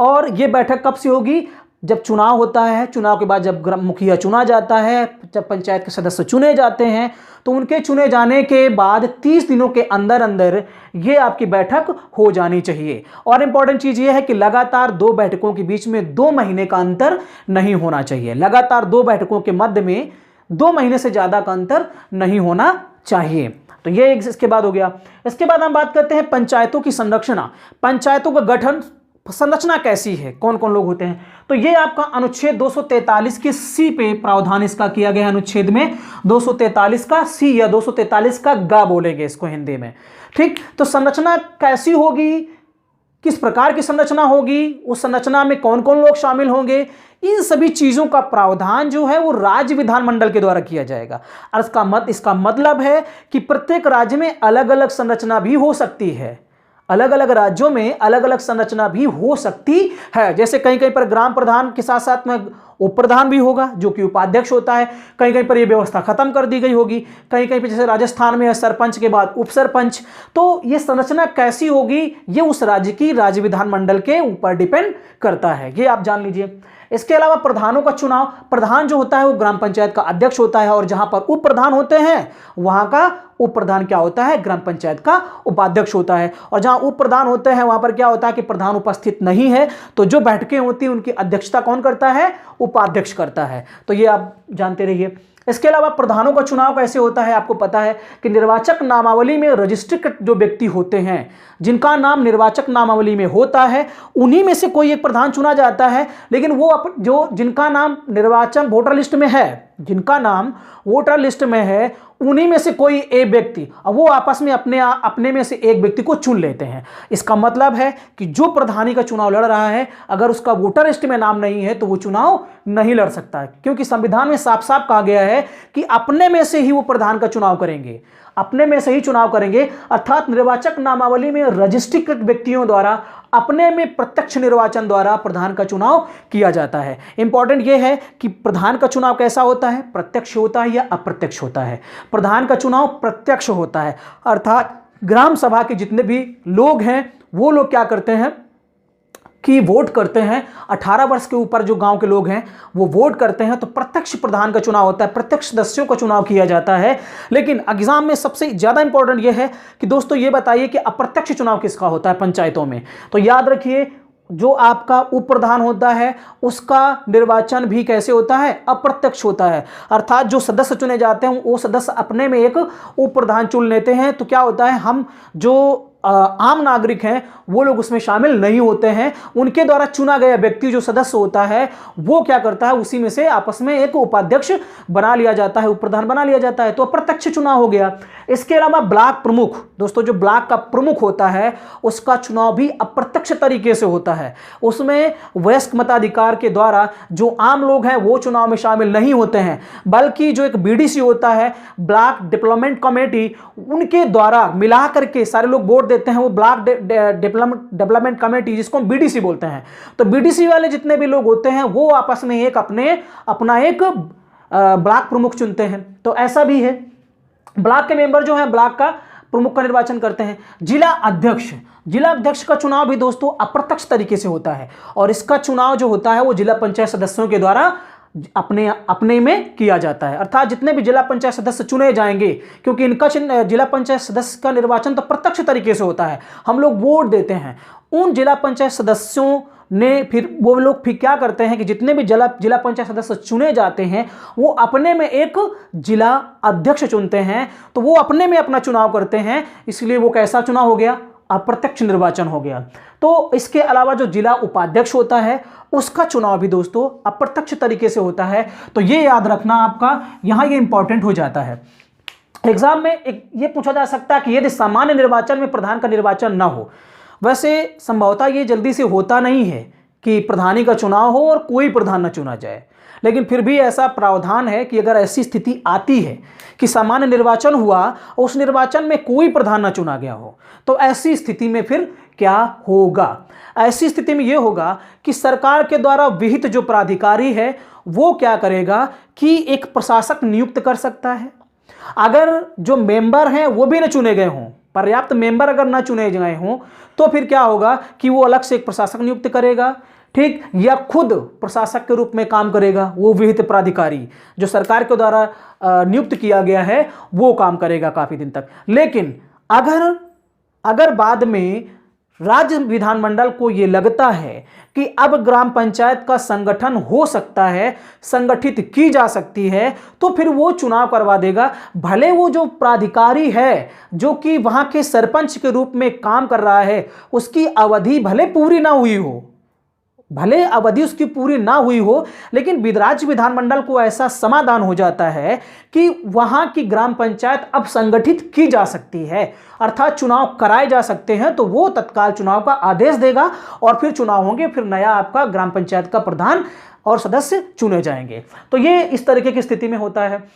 और यह बैठक कब से होगी? जब चुनाव होता है। चुनाव के बाद जब मुखिया चुना जाता है, जब पंचायत के सदस्य चुने जाते हैं, तो उनके चुने जाने के बाद 30 दिनों के अंदर अंदर ये आपकी बैठक हो जानी चाहिए। और इंपॉर्टेंट चीज ये है कि लगातार 2 बैठकों के बीच में 2 महीने का अंतर नहीं होना चाहिए। लगातार 2 बैठकों के मध्य में 2 महीने से ज्यादा का अंतर नहीं होना चाहिए। तो ये इसके बाद हो गया। इसके बाद हम बात करते हैं पंचायतों की संरचना। पंचायतों का गठन, संरचना कैसी है, कौन कौन लोग होते हैं? तो ये आपका अनुच्छेद 243 के सी पे प्रावधान इसका किया गया है। अनुच्छेद में 243 का सी या 243 का गा बोलेंगे इसको हिंदी में। ठीक, तो संरचना कैसी होगी, किस प्रकार की संरचना होगी, उस संरचना में कौन कौन लोग शामिल होंगे, इन सभी चीजों का प्रावधान जो है वो राज्य विधानमंडल के द्वारा किया जाएगा। और इसका मतलब है कि प्रत्येक राज्य में अलग अलग संरचना भी हो सकती है। अलग अलग राज्यों में अलग अलग संरचना भी हो सकती है। जैसे कहीं कहीं पर ग्राम प्रधान के साथ साथ में उप प्रधान भी होगा जो कि उपाध्यक्ष होता है। कहीं कहीं पर यह व्यवस्था खत्म कर दी गई होगी। कहीं कहीं पर जैसे राजस्थान में है सरपंच के बाद उप सरपंच। तो ये संरचना कैसी होगी ये उस राज्य की राज्य विधानमंडल के ऊपर डिपेंड करता है, ये आप जान लीजिए। इसके अलावा प्रधानों का चुनाव, प्रधान जो होता है वो ग्राम पंचायत का अध्यक्ष होता है और जहां पर उप प्रधान होते हैं वहां का उप प्रधान क्या होता है? ग्राम पंचायत का उपाध्यक्ष होता है। और जहां उप प्रधान होते हैं वहां पर क्या होता है कि प्रधान उपस्थित नहीं है तो जो बैठकें होती हैं उनकी अध्यक्षता कौन करता है? उपाध्यक्ष करता है। तो ये आप जानते रहिए। इसके अलावा प्रधानों का चुनाव कैसे होता है? आपको पता है कि निर्वाचक नामावली में रजिस्ट्रेड जो व्यक्ति होते हैं, जिनका नाम निर्वाचक नामावली में होता है, उन्हीं में से कोई एक प्रधान चुना जाता है। लेकिन वो जिनका नाम निर्वाचन वोटर लिस्ट में है, जिनका नाम वोटर लिस्ट में है, उन्हीं में से कोई एक व्यक्ति, अब वो आपस में अपने में से एक व्यक्ति को चुन लेते हैं। इसका मतलब है कि जो प्रधानी का चुनाव लड़ रहा है, अगर उसका वोटर लिस्ट में नाम नहीं है तो वो चुनाव नहीं लड़ सकता है, क्योंकि संविधान में साफ साफ कहा गया है कि अपने में से ही वो प्रधान का चुनाव करेंगे, अपने में से ही चुनाव करेंगे। अर्थात निर्वाचक नामावली में रजिस्ट्रीकृत व्यक्तियों द्वारा अपने में प्रत्यक्ष निर्वाचन द्वारा प्रधान का चुनाव किया जाता है। इंपॉर्टेंट यह है कि प्रधान का चुनाव कैसा होता है, प्रत्यक्ष होता है या अप्रत्यक्ष होता है। प्रधान का चुनाव प्रत्यक्ष होता है, अर्थात ग्राम सभा के जितने भी लोग हैं वो लोग क्या करते हैं कि वोट करते हैं। 18 वर्ष के ऊपर जो गांव के लोग हैं वो वोट करते हैं, तो प्रत्यक्ष प्रधान का चुनाव होता है, प्रत्यक्ष सदस्यों का चुनाव किया जाता है। लेकिन एग्जाम में सबसे ज़्यादा इंपॉर्टेंट ये है कि दोस्तों ये बताइए कि अप्रत्यक्ष चुनाव किसका होता है पंचायतों में। तो याद रखिए, जो आपका उप प्रधान होता है उसका निर्वाचन भी कैसे होता है, अप्रत्यक्ष होता है। अर्थात जो सदस्य चुने जाते हैं वो सदस्य अपने में एक उप प्रधान चुन लेते हैं। तो क्या होता है, हम जो आम नागरिक हैं वो लोग उसमें शामिल नहीं होते हैं, उनके द्वारा चुना गया व्यक्ति जो सदस्य होता है वो क्या करता है, उसी में से आपस में एक उपाध्यक्ष बना लिया जाता है, उप प्रधान बना लिया जाता है। तो अप्रत्यक्ष चुनाव हो गया। इसके अलावा ब्लॉक प्रमुख, दोस्तों जो ब्लॉक का प्रमुख होता है उसका चुनाव भी अप्रत्यक्ष तरीके से होता है। उसमें वयस्क मताधिकार के द्वारा जो आम लोग हैं वो चुनाव में शामिल नहीं होते हैं, बल्कि जो एक बीडीसी होता है, ब्लॉक डेवलपमेंट कमेटी, उनके द्वारा मिला करके सारे लोग वोट देते हैं, वो ब्लॉक डेवलपमेंट कमेटी जिसको हम बीडीसी बोलते हैं। तो बीडीसी वाले जितने भी लोग होते हैं वो आपस में एक अपना एक ब्लॉक प्रमुख चुनते हैं। तो ऐसा भी है, ब्लॉक के मेंबर जो हैं ब्लॉक का प्रमुख का निर्वाचन करते हैं। जिला अध्यक्ष का चुनाव भी दोस्तों अप्रत्यक्ष तरीके से होता है, और इसका चुनाव जो होता है वो जिला पंचायत सदस्यों के द्वारा अपने में किया जाता है। अर्थात जितने भी जिला पंचायत सदस्य चुने जाएंगे, क्योंकि इनका जिला पंचायत सदस्य का निर्वाचन तो प्रत्यक्ष तरीके से होता है, हम लोग वोट देते हैं। उन जिला पंचायत सदस्यों ने वो लोग फिर क्या करते हैं कि जितने भी जिला पंचायत सदस्य चुने जाते हैं वो अपने में एक जिला अध्यक्ष चुनते हैं। तो वो अपने में अपना चुनाव करते हैं, इसलिए वो कैसा चुनाव हो गया, अप्रत्यक्ष निर्वाचन हो गया। तो इसके अलावा जो जिला उपाध्यक्ष होता है उसका चुनाव भी दोस्तों अप्रत्यक्ष तरीके से होता है। तो ये याद रखना आपका, यहां ये इंपॉर्टेंट हो जाता है। एग्जाम में ये पूछा जा सकता है कि यदि सामान्य निर्वाचन में प्रधान का निर्वाचन ना हो, वैसे संभवतः ये जल्दी से होता नहीं है कि प्रधानी का चुनाव हो और कोई प्रधान न चुना जाए, लेकिन फिर भी ऐसा प्रावधान है कि अगर ऐसी स्थिति आती है कि सामान्य निर्वाचन हुआ और उस निर्वाचन में कोई प्रधान न चुना गया हो, तो ऐसी स्थिति में फिर क्या होगा। ऐसी स्थिति में यह होगा कि सरकार के द्वारा विहित जो प्राधिकारी है वो क्या करेगा कि एक प्रशासक नियुक्त कर सकता है। अगर जो मेंबर हैं वो भी न चुने गए हों, पर्याप्त मेंबर अगर न चुने गए हों, तो फिर क्या होगा कि वो अलग से एक प्रशासक नियुक्त करेगा, ठीक, या खुद प्रशासक के रूप में काम करेगा। वो विहित प्राधिकारी जो सरकार के द्वारा नियुक्त किया गया है वो काम करेगा काफी दिन तक। लेकिन अगर बाद में राज्य विधानमंडल को ये लगता है कि अब ग्राम पंचायत का संगठन हो सकता है, संगठित की जा सकती है, तो फिर वो चुनाव करवा देगा। भले वो जो प्राधिकारी है जो कि वहां के सरपंच के रूप में काम कर रहा है उसकी अवधि भले पूरी ना हुई हो, भले अवधि उसकी पूरी ना हुई हो, लेकिन राज्य विधानमंडल को ऐसा समाधान हो जाता है कि वहां की ग्राम पंचायत अब संगठित की जा सकती है, अर्थात चुनाव कराए जा सकते हैं। तो वो तत्काल चुनाव का आदेश देगा और फिर चुनाव होंगे, फिर नया आपका ग्राम पंचायत का प्रधान और सदस्य चुने जाएंगे। तो ये इस तरीके की स्थिति में होता है।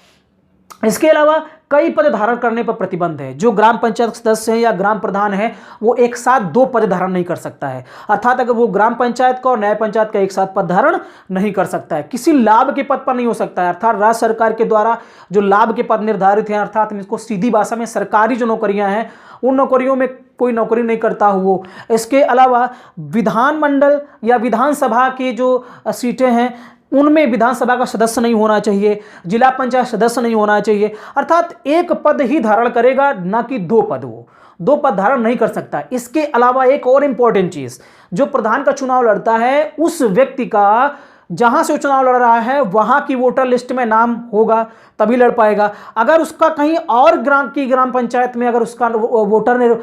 इसके अलावा कई पद धारण करने पर प्रतिबंध है। जो ग्राम पंचायत सदस्य है या ग्राम प्रधान है वो एक साथ 2 पद धारण नहीं कर सकता है, अर्थात अगर वो ग्राम पंचायत का और न्याय पंचायत का एक साथ पद धारण नहीं कर सकता है। किसी लाभ के पद पर नहीं हो सकता है, अर्थात राज्य सरकार के द्वारा जो लाभ के पद निर्धारित हैं, अर्थात इसको सीधी भाषा में सरकारी जो नौकरियां हैं उन नौकरियों में कोई नौकरी नहीं करता हो वो। इसके अलावा विधानमंडल या विधानसभा की जो सीटें हैं उनमें विधानसभा का सदस्य नहीं होना चाहिए, जिला पंचायत सदस्य नहीं होना चाहिए, अर्थात एक पद ही धारण करेगा, ना कि 2 पद। वो 2 पद धारण नहीं कर सकता। इसके अलावा एक और इंपॉर्टेंट चीज, जो प्रधान का चुनाव लड़ता है उस व्यक्ति का जहां से चुनाव लड़ रहा है वहां की वोटर लिस्ट में नाम होगा तभी लड़ पाएगा। अगर उसका कहीं और ग्राम पंचायत में अगर उसका वोटर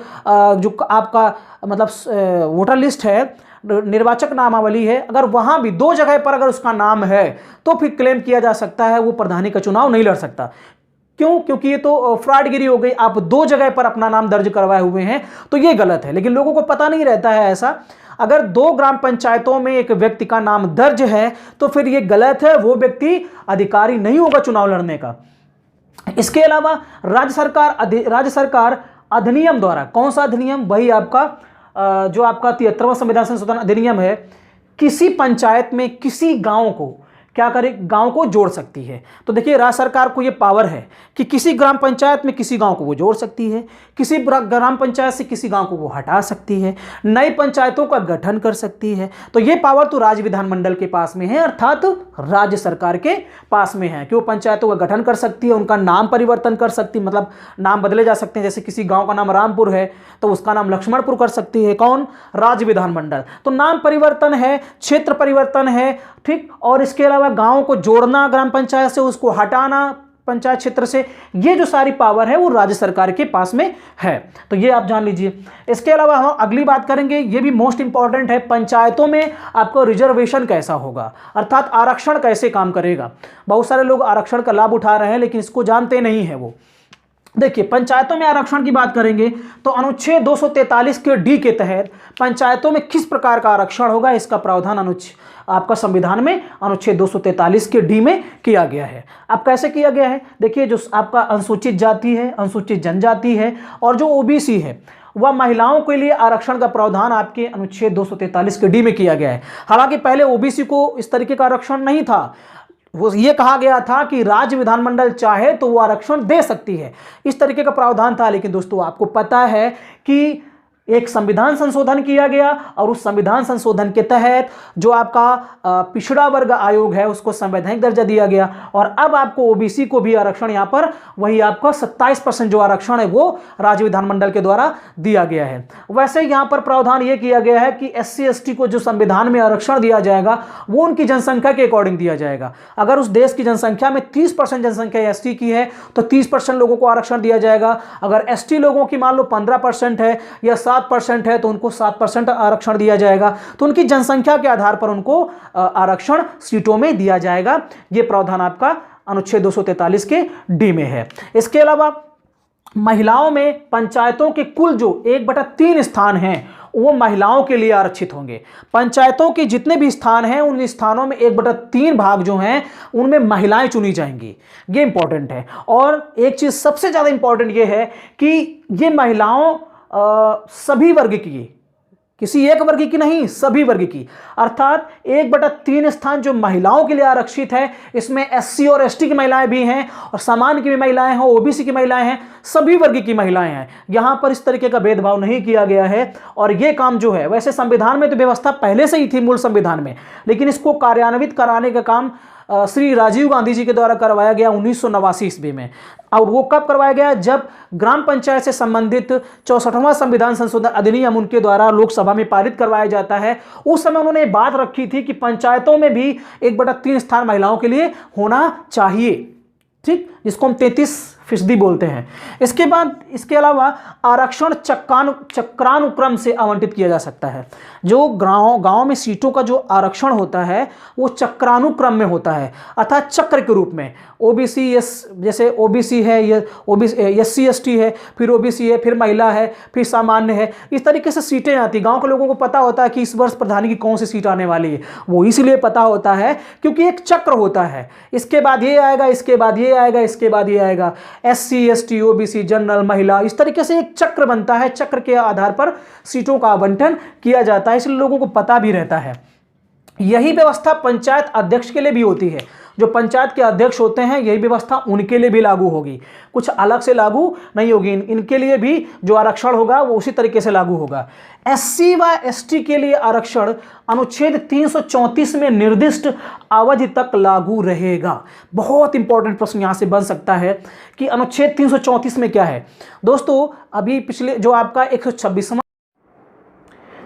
जो आपका मतलब वोटर लिस्ट है निर्वाचक नामावली है, अगर वहां भी 2 जगह पर अगर उसका नाम है तो फिर क्लेम किया जा सकता है वो प्रधानी का चुनाव नहीं लड़ सकता। क्यों? क्योंकि ये तो फ्रॉडगिरी हो गई, आप 2 जगह पर अपना नाम दर्ज करवाए हुए हैं, तो ये गलत है। लेकिन लोगों को पता नहीं रहता है ऐसा। अगर 2 ग्राम पंचायतों में एक व्यक्ति का नाम दर्ज है तो फिर ये गलत है, वो व्यक्ति अधिकारी नहीं होगा चुनाव लड़ने का। इसके अलावा राज्य सरकार अधिनियम द्वारा, कौन सा अधिनियम? वही आपका जो आपका 73वां संविधान संशोधन अधिनियम है, किसी पंचायत में किसी गांव को क्या करे, गांव को जोड़ सकती है। तो देखिए राज्य सरकार को यह पावर है कि किसी ग्राम पंचायत में किसी गांव को वो जोड़ सकती है, किसी ग्राम पंचायत से किसी गांव को वो हटा सकती है, नई पंचायतों का गठन कर सकती है। तो ये पावर तो राज्य विधानमंडल के पास में है, अर्थात राज्य सरकार के पास में है कि वो पंचायतों का गठन कर सकती है, उनका नाम परिवर्तन कर सकती है, मतलब नाम बदले जा सकते हैं। जैसे किसी गांव का नाम रामपुर है तो उसका नाम लक्ष्मणपुर कर सकती है, कौन? राज्य विधानमंडल। तो नाम परिवर्तन है, क्षेत्र परिवर्तन है, ठीक। और इसके अलावा गांव को जोड़ना ग्राम पंचायत से, उसको हटाना पंचायत क्षेत्र से, ये जो सारी पावर है वो राज्य सरकार के पास में है। तो ये आप जान लीजिए। इसके अलावा हम अगली बात करेंगे, ये भी मोस्ट इंपॉर्टेंट है, पंचायतों में आपको रिजर्वेशन कैसा होगा, अर्थात आरक्षण कैसे काम करेगा। बहुत सारे लोग आरक्षण का लाभ उठा रहे हैं लेकिन इसको जानते नहीं है वो। देखिए पंचायतों में आरक्षण की बात करेंगे तो अनुच्छेद 243 के डी के तहत पंचायतों में किस प्रकार का आरक्षण होगा, इसका प्रावधान आपका संविधान में अनुच्छेद 243 के डी में किया गया है। अब कैसे किया गया है? देखिए जो आपका अनुसूचित जाति है, अनुसूचित जनजाति है और जो ओबीसी है, वह महिलाओं के लिए आरक्षण का प्रावधान आपके अनुच्छेद 243 के डी में किया गया है। हालांकि पहले ओबीसी को इस तरीके का आरक्षण नहीं था, वो ये कहा गया था कि राज्य विधानमंडल चाहे तो वो आरक्षण दे सकती है, इस तरीके का प्रावधान था। लेकिन दोस्तों आपको पता है कि एक संविधान संशोधन किया गया और उस संविधान संशोधन के तहत जो आपका पिछड़ा वर्ग आयोग है उसको संवैधानिक दर्जा दिया गया और अब आपको ओबीसी को भी आरक्षण यहां पर वही आपका 27% जो आरक्षण है वो राज्य विधानमंडल के द्वारा दिया गया है। वैसे यहां पर प्रावधान यह किया गया है कि SC ST को जो संविधान में आरक्षण दिया जाएगा वो उनकी जनसंख्या के अकॉर्डिंग दिया जाएगा। अगर उस देश की जनसंख्या में 30% जनसंख्या ST की है तो 30% लोगों को आरक्षण दिया जाएगा। अगर ST लोगों की मान लो 15% है या 7% है तो उनको 7% आरक्षण दिया जाएगा। तो उनकी जनसंख्या के आधार पर उनको आरक्षण सीटों में दिया जाएगा। यह प्रावधान आपका अनुच्छेद 243 के डी में है। इसके अलावा महिलाओं में पंचायतों के कुल जो 1/3 स्थान हैं वो महिलाओं के लिए आरक्षित होंगे। पंचायतों के जितने भी स्थान हैं उन स्थानों में 1/3 भाग जो हैं उनमें महिलाएं चुनी जाएंगी। ये इंपॉर्टेंट है। और एक चीज सबसे ज्यादा इंपॉर्टेंट ये है कि ये महिलाओं सभी वर्ग की, किसी एक वर्ग की नहीं, सभी वर्ग की, अर्थात 1/3 स्थान जो महिलाओं के लिए आरक्षित है इसमें SC और ST की महिलाएं भी हैं और सामान्य की भी महिलाएं हैं, OBC की महिलाएं हैं, सभी वर्ग की महिलाएं हैं। यहां पर इस तरीके का भेदभाव नहीं किया गया है। और यह काम जो है, वैसे संविधान में तो व्यवस्था पहले से ही थी मूल संविधान में, लेकिन इसको कार्यान्वित कराने का काम श्री राजीव गांधी जी के द्वारा करवाया गया 1989 ईस्वी में। और वो कब करवाया गया? जब ग्राम पंचायत से संबंधित 64वां संविधान संशोधन अधिनियम उनके द्वारा लोकसभा में पारित करवाया जाता है। उस समय उन्होंने बात रखी थी कि पंचायतों में भी 1/3 स्थान महिलाओं के लिए होना चाहिए, ठीक, जिसको हम 33% बोलते हैं। इसके बाद इसके अलावा आरक्षण चक्रानुक्रम से आवंटित किया जा सकता है। जो गांव में सीटों का जो आरक्षण होता है वो चक्रानुक्रम में होता है, अर्थात चक्र के रूप में। OBC जैसे OBC है, ये SC ST है, फिर OBC है, फिर महिला है, फिर सामान्य है, इस तरीके से सीटें आती। गांव के लोगों को पता होता है कि इस वर्ष प्रधानी की कौन सी सीट आने वाली है, वो इसलिए पता होता है क्योंकि एक चक्र होता है, इसके बाद ये आएगा, इसके बाद ये आएगा, इसके बाद ये आएगा, SC ST OBC जनरल महिला, इस तरीके से एक चक्र बनता है। चक्र के आधार पर सीटों का आवंटन किया जाता है, इसलिए लोगों को पता भी रहता है। यही व्यवस्था पंचायत अध्यक्ष के लिए भी होती है। जो पंचायत के अध्यक्ष होते हैं यही व्यवस्था उनके लिए भी लागू होगी, कुछ अलग से लागू नहीं होगी। इनके लिए भी जो आरक्षण होगा वो उसी तरीके से लागू होगा। SC व ST के लिए आरक्षण अनुच्छेद 334 में निर्दिष्ट अवधि तक लागू रहेगा। बहुत इंपॉर्टेंट प्रश्न यहां से बन सकता है कि अनुच्छेद 334 में क्या है। दोस्तों अभी पिछले जो आपका 126वां,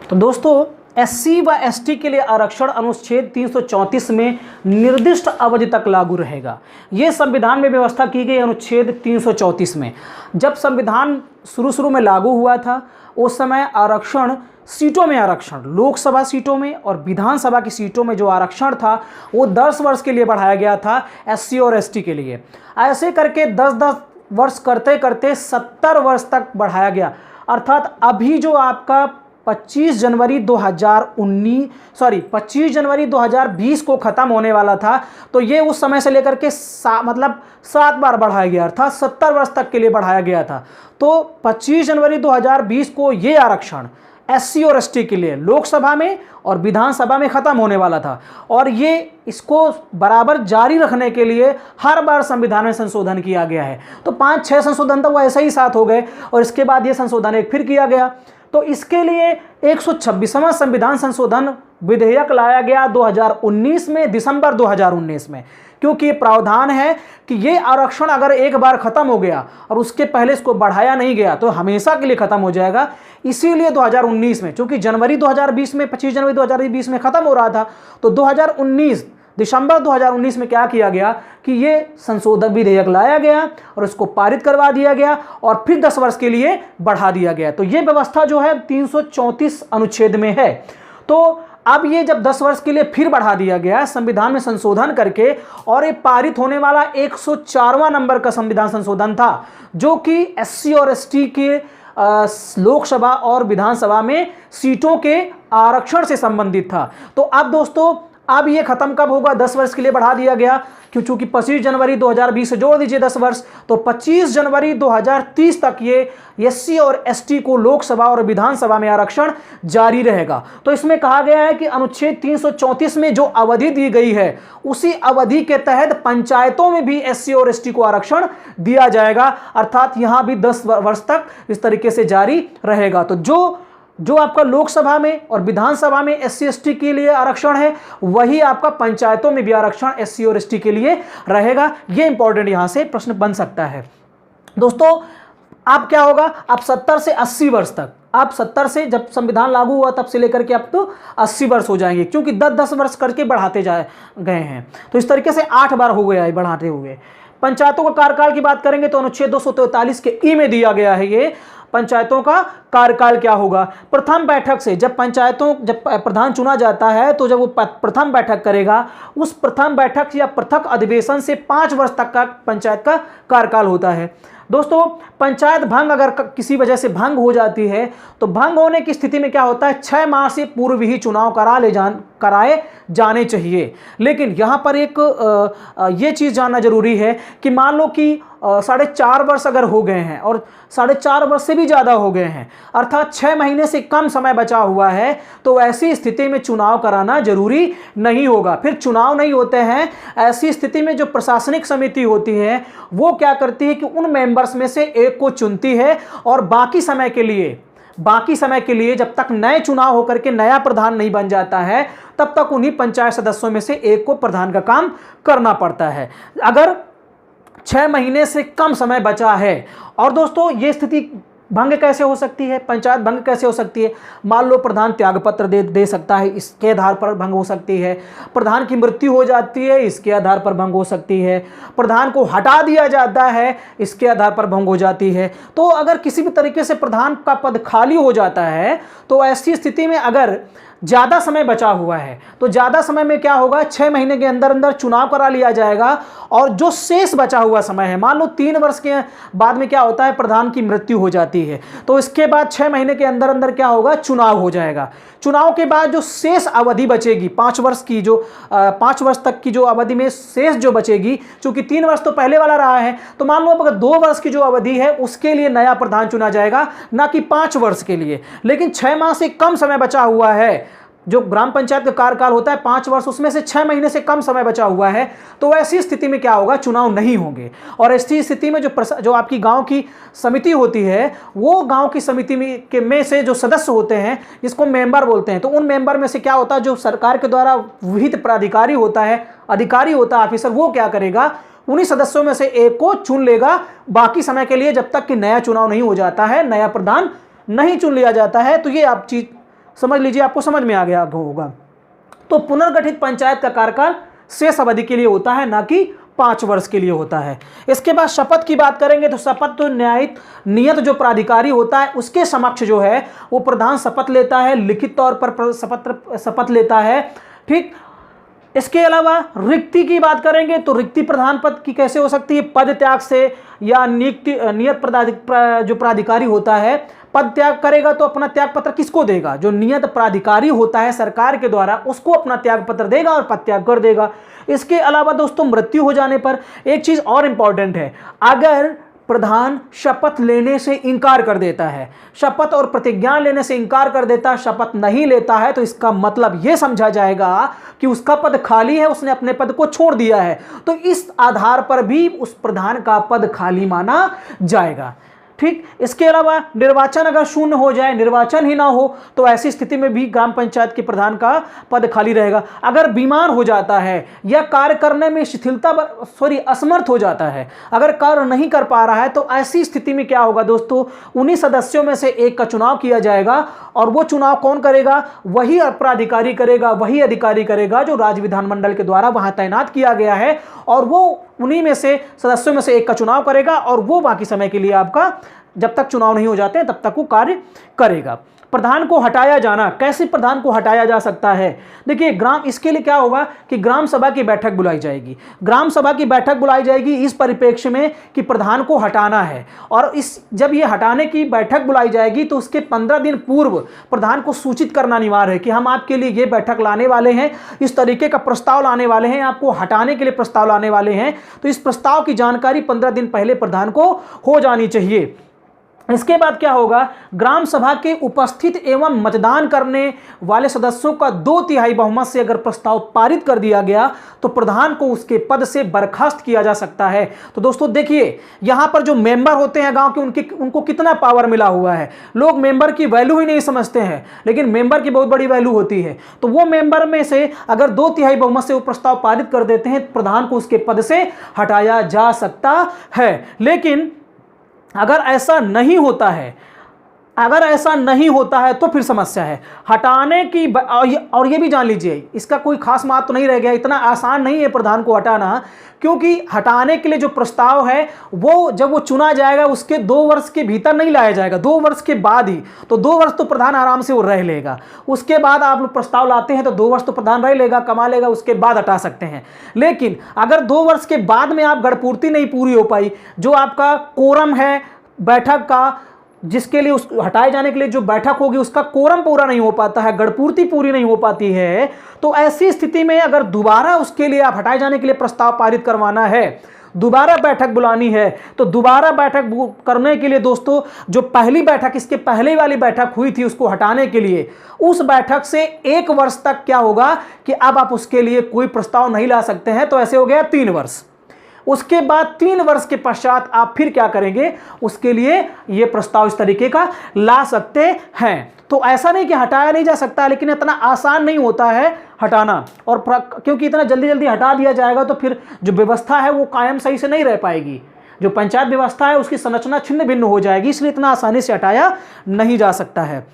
तो दोस्तों SC व ST के लिए आरक्षण अनुच्छेद 334 में निर्दिष्ट अवधि तक लागू रहेगा। यह संविधान में व्यवस्था की गई अनुच्छेद 334 में। जब संविधान शुरू में लागू हुआ था उस समय आरक्षण सीटों में आरक्षण, लोकसभा सीटों में और विधानसभा की सीटों में जो आरक्षण था वो 10 वर्ष के लिए बढ़ाया गया था एससी और एसटी के लिए। ऐसे करके 10-10 वर्ष करते करते 70 वर्ष तक बढ़ाया गया। अर्थात अभी जो आपका 25 जनवरी 2020 को ख़त्म होने वाला था, तो ये उस समय से लेकर के 7 बार बढ़ाया गया, अर्थात 70 वर्ष तक के लिए बढ़ाया गया था। तो 25 जनवरी 2020 को ये आरक्षण एससी और एसटी के लिए लोकसभा में और विधानसभा में ख़त्म होने वाला था, और ये इसको बराबर जारी रखने के लिए हर बार संविधान में संशोधन किया गया है। तो 5-6 संशोधन तो वो ऐसे ही साथ हो गए, और इसके बाद ये संशोधन एक फिर किया गया। तो इसके लिए 126वां संविधान संशोधन विधेयक लाया गया 2019 में, दिसंबर 2019 में, क्योंकि ये प्रावधान है कि ये आरक्षण अगर एक बार ख़त्म हो गया और उसके पहले इसको बढ़ाया नहीं गया तो हमेशा के लिए ख़त्म हो जाएगा। इसीलिए 2019 में, चूंकि जनवरी 2020 में 25 जनवरी 2020 में ख़त्म हो रहा था, तो 2019 दिसंबर 2019 में क्या किया गया कि ये संशोधन विधेयक लाया गया और इसको पारित करवा दिया गया और फिर 10 वर्ष के लिए बढ़ा दिया गया। तो ये व्यवस्था जो है 334 अनुच्छेद में है। तो अब ये जब 10 वर्ष के लिए फिर बढ़ा दिया गया संविधान में संशोधन करके, और ये पारित होने वाला 104वां नंबर का संविधान संशोधन था, जो कि एससी और एसटी के लोकसभा और विधानसभा में सीटों के आरक्षण से संबंधित था। तो अब दोस्तों, अब ये खत्म कब होगा? 10 वर्ष के लिए बढ़ा दिया गया, क्योंकि 25 जनवरी 2020 से जोड़ दीजिए 10 वर्ष, तो 25 जनवरी 2030 तक ये एससी और एसटी को लोकसभा और विधानसभा में आरक्षण जारी रहेगा। तो इसमें कहा गया है कि अनुच्छेद 334 में जो अवधि दी गई है, उसी अवधि के तहत पंचायतों में भी एससी और एसटी को आरक्षण दिया जाएगा, अर्थात यहां भी 10 वर्ष तक इस तरीके से जारी रहेगा। तो जो आपका लोकसभा में और विधानसभा में एससी एसटी के लिए आरक्षण है, वही आपका पंचायतों में भी आरक्षण एससी और एसटी के लिए रहेगा। ये इंपॉर्टेंट यहां से प्रश्न बन सकता है। दोस्तों, अब क्या होगा? अब 70 से 80 वर्ष तक, आप 70 से जब संविधान लागू हुआ तब से लेकर के अब तो 80 वर्ष हो जाएंगे, क्योंकि 10-10 वर्ष करके बढ़ाते गए हैं। तो इस तरीके से 8 बार हो गया है बढ़ाते हुए। पंचायतों का कार्यकाल की बात करेंगे तो अनुच्छेद 243 के ई में दिया गया है ये पंचायतों का कार्यकाल क्या होगा। प्रथम बैठक से जब प्रधान चुना जाता है, तो जब वो प्रथम बैठक करेगा, उस प्रथम बैठक या पृथक अधिवेशन से 5 वर्ष तक का पंचायत का कार्यकाल होता है। दोस्तों, पंचायत भंग अगर किसी वजह से भंग हो जाती है, तो भंग होने की स्थिति में क्या होता है? 6 माह से पूर्व ही चुनाव कराए जाने चाहिए। लेकिन यहाँ पर एक ये चीज़ जानना जरूरी है कि मान लो कि 4.5 वर्ष अगर हो गए हैं और 4.5 वर्ष से भी ज़्यादा हो गए हैं, अर्थात 6 महीने से कम समय बचा हुआ है, तो ऐसी स्थिति में चुनाव कराना जरूरी नहीं होगा। फिर चुनाव नहीं होते हैं, ऐसी स्थिति में जो प्रशासनिक समिति होती है वो क्या करती है कि उन मेंबर्स में से एक को चुनती है, और बाकी समय के लिए जब तक नए चुनाव होकर के नया प्रधान नहीं बन जाता है, तब तक उन्हीं पंचायत सदस्यों में से एक को प्रधान का काम करना पड़ता है, अगर 6 महीने से कम समय बचा है। और दोस्तों, ये स्थिति भंग कैसे हो सकती है? पंचायत भंग कैसे हो सकती है? मान लो प्रधान त्यागपत्र दे सकता है, इसके आधार पर भंग हो सकती है। प्रधान की मृत्यु हो जाती है, इसके आधार पर भंग हो सकती है। प्रधान को हटा दिया जाता है, इसके आधार पर भंग हो जाती है। तो अगर किसी भी तरीके से प्रधान का पद खाली हो जाता है, तो ऐसी स्थिति में अगर ज़्यादा समय बचा हुआ है, तो ज़्यादा समय में क्या होगा? 6 महीने के अंदर अंदर चुनाव करा लिया जाएगा, और जो शेष बचा हुआ समय है, मान लो 3 वर्ष के बाद में क्या होता है? प्रधान की मृत्यु हो जाती है, तो इसके बाद 6 महीने के अंदर अंदर क्या होगा? चुनाव हो जाएगा। चुनाव के बाद जो शेष अवधि बचेगी 5 वर्ष की, जो 5 वर्ष तक की जो अवधि में शेष जो बचेगी, चूंकि 3 वर्ष तो पहले वाला रहा है, तो मान लो अगर 2 वर्ष की जो अवधि है उसके लिए नया प्रधान चुना जाएगा, ना कि 5 वर्ष के लिए। लेकिन 6 माह से कम समय बचा हुआ है, जो ग्राम पंचायत का कार्यकाल होता है 5 वर्ष, उसमें से 6 महीने से कम समय बचा हुआ है, तो ऐसी स्थिति में क्या होगा? चुनाव नहीं होंगे। और ऐसी स्थिति में जो आपकी गांव की समिति होती है, वो गांव की समिति में से जो सदस्य होते हैं, जिसको मेंबर बोलते हैं, तो उन मेंबर में से क्या होता है? जो सरकार के द्वारा विहित प्राधिकारी होता है, अधिकारी होता है, ऑफिसर, वो क्या करेगा? उन्हीं सदस्यों में से एक को चुन लेगा बाकी समय के लिए, जब तक कि नया चुनाव नहीं हो जाता है, नया प्रधान नहीं चुन लिया जाता है। तो ये आप चीज समझ लीजिए, आपको समझ में आ गया होगा। तो पुनर्गठित पंचायत का कार्यकाल शेष अवधि के लिए होता है, ना कि 5 वर्ष के लिए होता है। इसके बाद शपथ की बात करेंगे तो शपथ तो न्यायिक नियत जो प्राधिकारी होता है उसके समक्ष जो है वो प्रधान शपथ लेता है, लिखित तौर पर शपथ लेता है। ठीक, इसके अलावा रिक्ति की बात करेंगे तो रिक्ति प्रधान पद की कैसे हो सकती है? पद त्याग से, या नियत जो प्राधिकारी होता है पद त्याग करेगा तो अपना त्याग पत्र किसको देगा? जो नियत प्राधिकारी होता है सरकार के द्वारा उसको अपना त्याग पत्र देगा और पद त्याग कर देगा। इसके अलावा दोस्तों मृत्यु हो जाने पर एक चीज और इंपॉर्टेंट है, अगर प्रधान शपथ लेने से इंकार कर देता है, शपथ और प्रतिज्ञा लेने से इंकार कर देता है, शपथ नहीं लेता है, तो इसका मतलब यह समझा जाएगा कि उसका पद खाली है, उसने अपने पद को छोड़ दिया है। तो इस आधार पर भी उस प्रधान का पद खाली माना जाएगा। ठीक, इसके अलावा निर्वाचन अगर शून्य हो जाए, निर्वाचन ही ना हो, तो ऐसी स्थिति में भी ग्राम पंचायत के प्रधान का पद खाली रहेगा। अगर बीमार हो जाता है या कार्य करने में असमर्थ हो जाता है, अगर कार्य नहीं कर पा रहा है, तो ऐसी स्थिति में क्या होगा दोस्तों, उन्हीं सदस्यों में से एक का चुनाव किया जाएगा और वो चुनाव कौन करेगा? वही प्राधिकारी करेगा, वही अधिकारी करेगा जो राज्य विधानमंडल के द्वारा वहां तैनात किया गया है, और वो उन्हीं में से सदस्यों में से एक का चुनाव करेगा और वो बाकी समय के लिए आपका जब तक चुनाव नहीं हो जाते तब तक वो कार्य करेगा। प्रधान को हटाया जाना, कैसे प्रधान को हटाया जा सकता है? देखिए इसके लिए क्या होगा कि ग्राम सभा की बैठक बुलाई जाएगी। ग्राम सभा की बैठक बुलाई जाएगी इस परिप्रेक्ष्य में कि प्रधान को हटाना है, और जब ये हटाने की बैठक बुलाई जाएगी तो उसके 15 दिन पूर्व प्रधान को सूचित करना अनिवार्य है कि हम आपके लिए ये बैठक लाने वाले हैं, इस तरीके का प्रस्ताव लाने वाले हैं, आपको हटाने के लिए प्रस्ताव लाने वाले हैं। तो इस प्रस्ताव की जानकारी 15 दिन पहले प्रधान को हो जानी चाहिए। इसके बाद क्या होगा, ग्राम सभा के उपस्थित एवं मतदान करने वाले सदस्यों का 2/3 बहुमत से अगर प्रस्ताव पारित कर दिया गया तो प्रधान को उसके पद से बर्खास्त किया जा सकता है। तो दोस्तों देखिए, यहां पर जो मेंबर होते हैं गांव के, उनको कितना पावर मिला हुआ है। लोग मेंबर की वैल्यू ही नहीं समझते हैं, लेकिन मेंबर की बहुत बड़ी वैल्यू होती है। तो वो मेंबर में से अगर 2/3 बहुमत से वो प्रस्ताव पारित कर देते हैं, प्रधान को उसके पद से हटाया जा सकता है। लेकिन अगर ऐसा नहीं होता है, तो फिर समस्या है। हटाने की और ये भी जान लीजिए, इसका कोई खास बात तो नहीं रह गया, इतना आसान नहीं है प्रधान को हटाना, क्योंकि हटाने के लिए जो प्रस्ताव है वो जब वो चुना जाएगा उसके 2 वर्ष के भीतर नहीं लाया जाएगा, 2 वर्ष के बाद ही। तो 2 वर्ष तो प्रधान आराम से वो रह लेगा। उसके बाद आप लोग प्रस्ताव लाते हैं तो 2 वर्ष तो प्रधान रह लेगा, कमा लेगा, उसके बाद हटा सकते हैं। लेकिन अगर 2 वर्ष के बाद में आप गढ़पूर्ति नहीं पूरी हो पाई, जो आपका कोरम है बैठक का, जिसके लिए उस हटाए जाने के लिए जो बैठक होगी उसका कोरम पूरा नहीं हो पाता है, गढ़पूर्ति पूरी नहीं हो पाती है, तो ऐसी स्थिति में अगर दोबारा उसके लिए आप हटाए जाने के लिए प्रस्ताव पारित करवाना है, दोबारा बैठक बुलानी है, तो दोबारा बैठक करने के लिए दोस्तों जो पहली बैठक, इसके पहले वाली बैठक हुई थी उसको हटाने के लिए, उस बैठक से 1 वर्ष तक क्या होगा कि अब आप उसके लिए कोई प्रस्ताव नहीं ला सकते हैं। तो ऐसे हो गया 3 वर्ष। उसके बाद 3 वर्ष के पश्चात आप फिर क्या करेंगे, उसके लिए ये प्रस्ताव इस तरीके का ला सकते हैं। तो ऐसा नहीं कि हटाया नहीं जा सकता, लेकिन इतना आसान नहीं होता है हटाना, और क्योंकि इतना जल्दी जल्दी हटा दिया जाएगा तो फिर जो व्यवस्था है वो कायम सही से नहीं रह पाएगी, जो पंचायत व्यवस्था है उसकी संरचना छिन्न भिन्न हो जाएगी, इसलिए इतना आसानी से हटाया नहीं जा सकता है।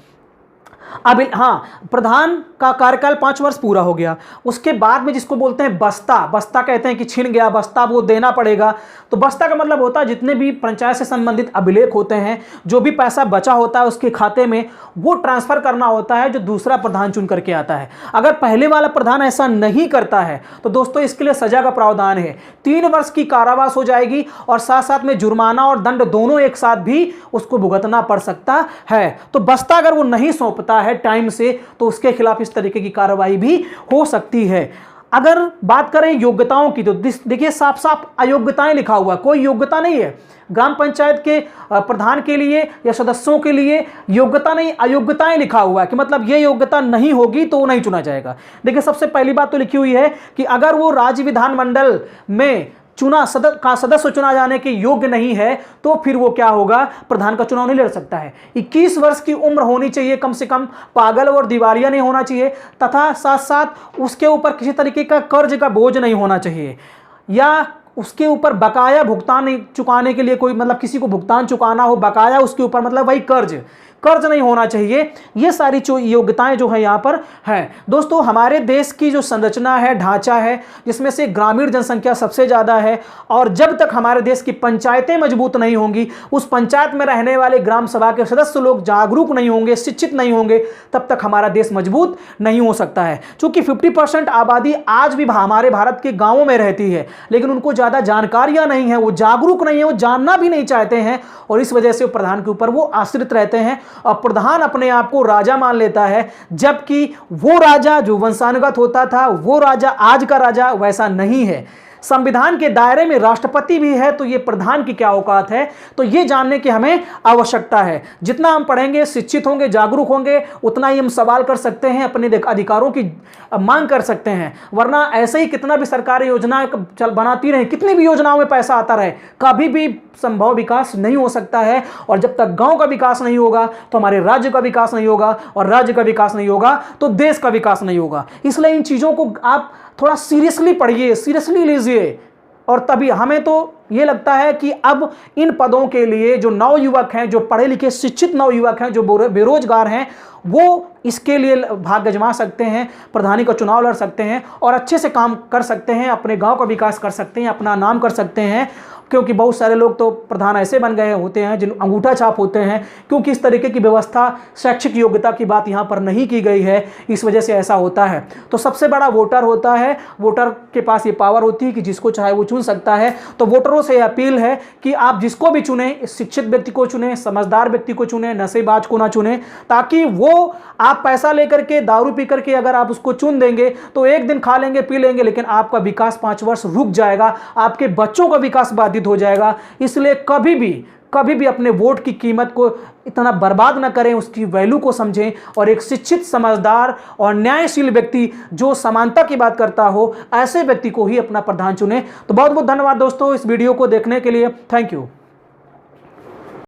अब हाँ, प्रधान का कार्यकाल 5 वर्ष पूरा हो गया, उसके बाद में जिसको बोलते हैं बस्ता कहते हैं कि छिन गया बस्ता, वो देना पड़ेगा। तो बस्ता का मतलब होता है जितने भी पंचायत से संबंधित अभिलेख होते हैं, जो भी पैसा बचा होता है उसके खाते में, वो ट्रांसफर करना होता है जो दूसरा प्रधान चुन करके आता है। अगर पहले वाला प्रधान ऐसा नहीं करता है तो दोस्तों इसके लिए सजा का प्रावधान है, 3 वर्ष की कारावास हो जाएगी और साथ साथ में जुर्माना और दंड दोनों एक साथ भी उसको भुगतना पड़ सकता है। तो बस्ता अगर वो नहीं सौंपता है टाइम से तो उसके खिलाफ इस तरीके की कार्रवाई भी हो सकती है। अगर बात करें योग्यताओं की तो देखिए साफ साफ अयोग्यताएं लिखा हुआ, कोई योग्यता नहीं है ग्राम पंचायत के प्रधान के लिए या सदस्यों के लिए, योग्यता नहीं, अयोग्यताएं लिखा हुआ है कि मतलब ये योग्यता नहीं होगी तो वो नहीं चुना जाएगा। देखिए सबसे पहली बात तो लिखी हुई है कि अगर वो राज्य विधानमंडल में सदस्य चुना जाने के योग्य नहीं है तो फिर वो क्या होगा, प्रधान का चुनाव नहीं लड़ सकता है। 21 वर्ष की उम्र होनी चाहिए कम से कम, पागल और दिवालिया नहीं होना चाहिए, तथा साथ साथ उसके ऊपर किसी तरीके का कर्ज का बोझ नहीं होना चाहिए, या उसके ऊपर बकाया भुगतान चुकाने के लिए कोई मतलब किसी को भुगतान चुकाना हो बकाया उसके ऊपर, मतलब वही कर्ज नहीं होना चाहिए। ये सारी जो योग्यताएं जो है यहाँ पर है दोस्तों। हमारे देश की जो संरचना है, ढांचा है, जिसमें से ग्रामीण जनसंख्या सबसे ज़्यादा है, और जब तक हमारे देश की पंचायतें मजबूत नहीं होंगी, उस पंचायत में रहने वाले ग्राम सभा के सदस्य लोग जागरूक नहीं होंगे, शिक्षित नहीं होंगे, तब तक हमारा देश मजबूत नहीं हो सकता है। क्योंकि 50% आबादी आज भी हमारे भारत के गांवों में रहती है, लेकिन उनको ज़्यादा जानकारियां नहीं है, वो जागरूक नहीं है, वो जानना भी नहीं चाहते हैं, और इस वजह से वो प्रधान के ऊपर वो आश्रित रहते हैं। और प्रधान अपने आप को राजा मान लेता है, जबकि वो राजा जो वंशानुगत होता था, वो राजा आज का राजा वैसा नहीं है। संविधान के दायरे में राष्ट्रपति भी है, तो ये प्रधान की क्या औकात है, तो ये जानने की हमें आवश्यकता है। जितना हम पढ़ेंगे, शिक्षित होंगे, जागरूक होंगे, उतना ही हम सवाल कर सकते हैं, अपने अधिकारों की मांग कर सकते हैं। वरना ऐसे ही कितना भी सरकारी योजना बनाती रहे, कितनी भी योजनाओं में पैसा आता रहे, कभी भी संभव विकास नहीं हो सकता है। और जब तक गांव का विकास नहीं होगा तो हमारे राज्य का विकास नहीं होगा, और राज्य का विकास नहीं होगा तो देश का विकास नहीं होगा। इसलिए इन चीज़ों को आप थोड़ा सीरियसली पढ़िए, सीरियसली लीजिए। और तभी हमें तो ये लगता है कि अब इन पदों के लिए जो नवयुवक हैं, जो पढ़े लिखे शिक्षित नवयुवक हैं, जो बेरोजगार हैं, वो इसके लिए भाग्य जमा सकते हैं, प्रधानी का चुनाव लड़ सकते हैं और अच्छे से काम कर सकते हैं, अपने गांव का विकास कर सकते हैं, अपना नाम कर सकते हैं। क्योंकि बहुत सारे लोग तो प्रधान ऐसे बन गए होते हैं जिन अंगूठा छाप होते हैं, क्योंकि इस तरीके की व्यवस्था, शैक्षिक योग्यता की बात यहाँ पर नहीं की गई है, इस वजह से ऐसा होता है। तो सबसे बड़ा वोटर होता है, वोटर के पास ये पावर होती है कि जिसको चाहे वो चुन सकता है। तो वोटरों से अपील है कि आप जिसको भी चुने, शिक्षित व्यक्ति को चुने, समझदार व्यक्ति को चुने, नशेबाज को ना चुने, ताकि वो आप पैसा लेकर के, दारू पी करके अगर आप उसको चुन देंगे तो एक दिन खा लेंगे, पी लेंगे, लेकिन आपका विकास 5 वर्ष रुक जाएगा, आपके बच्चों का विकास बाधित हो जाएगा। इसलिए कभी भी अपने वोट की कीमत को इतना बर्बाद ना करें, उसकी वैल्यू को समझें, और एक शिक्षित, समझदार और न्यायशील व्यक्ति जो समानता की बात करता हो, ऐसे व्यक्ति को ही अपना प्रधान चुने। तो बहुत बहुत धन्यवाद दोस्तों इस वीडियो को देखने के लिए। Thank you.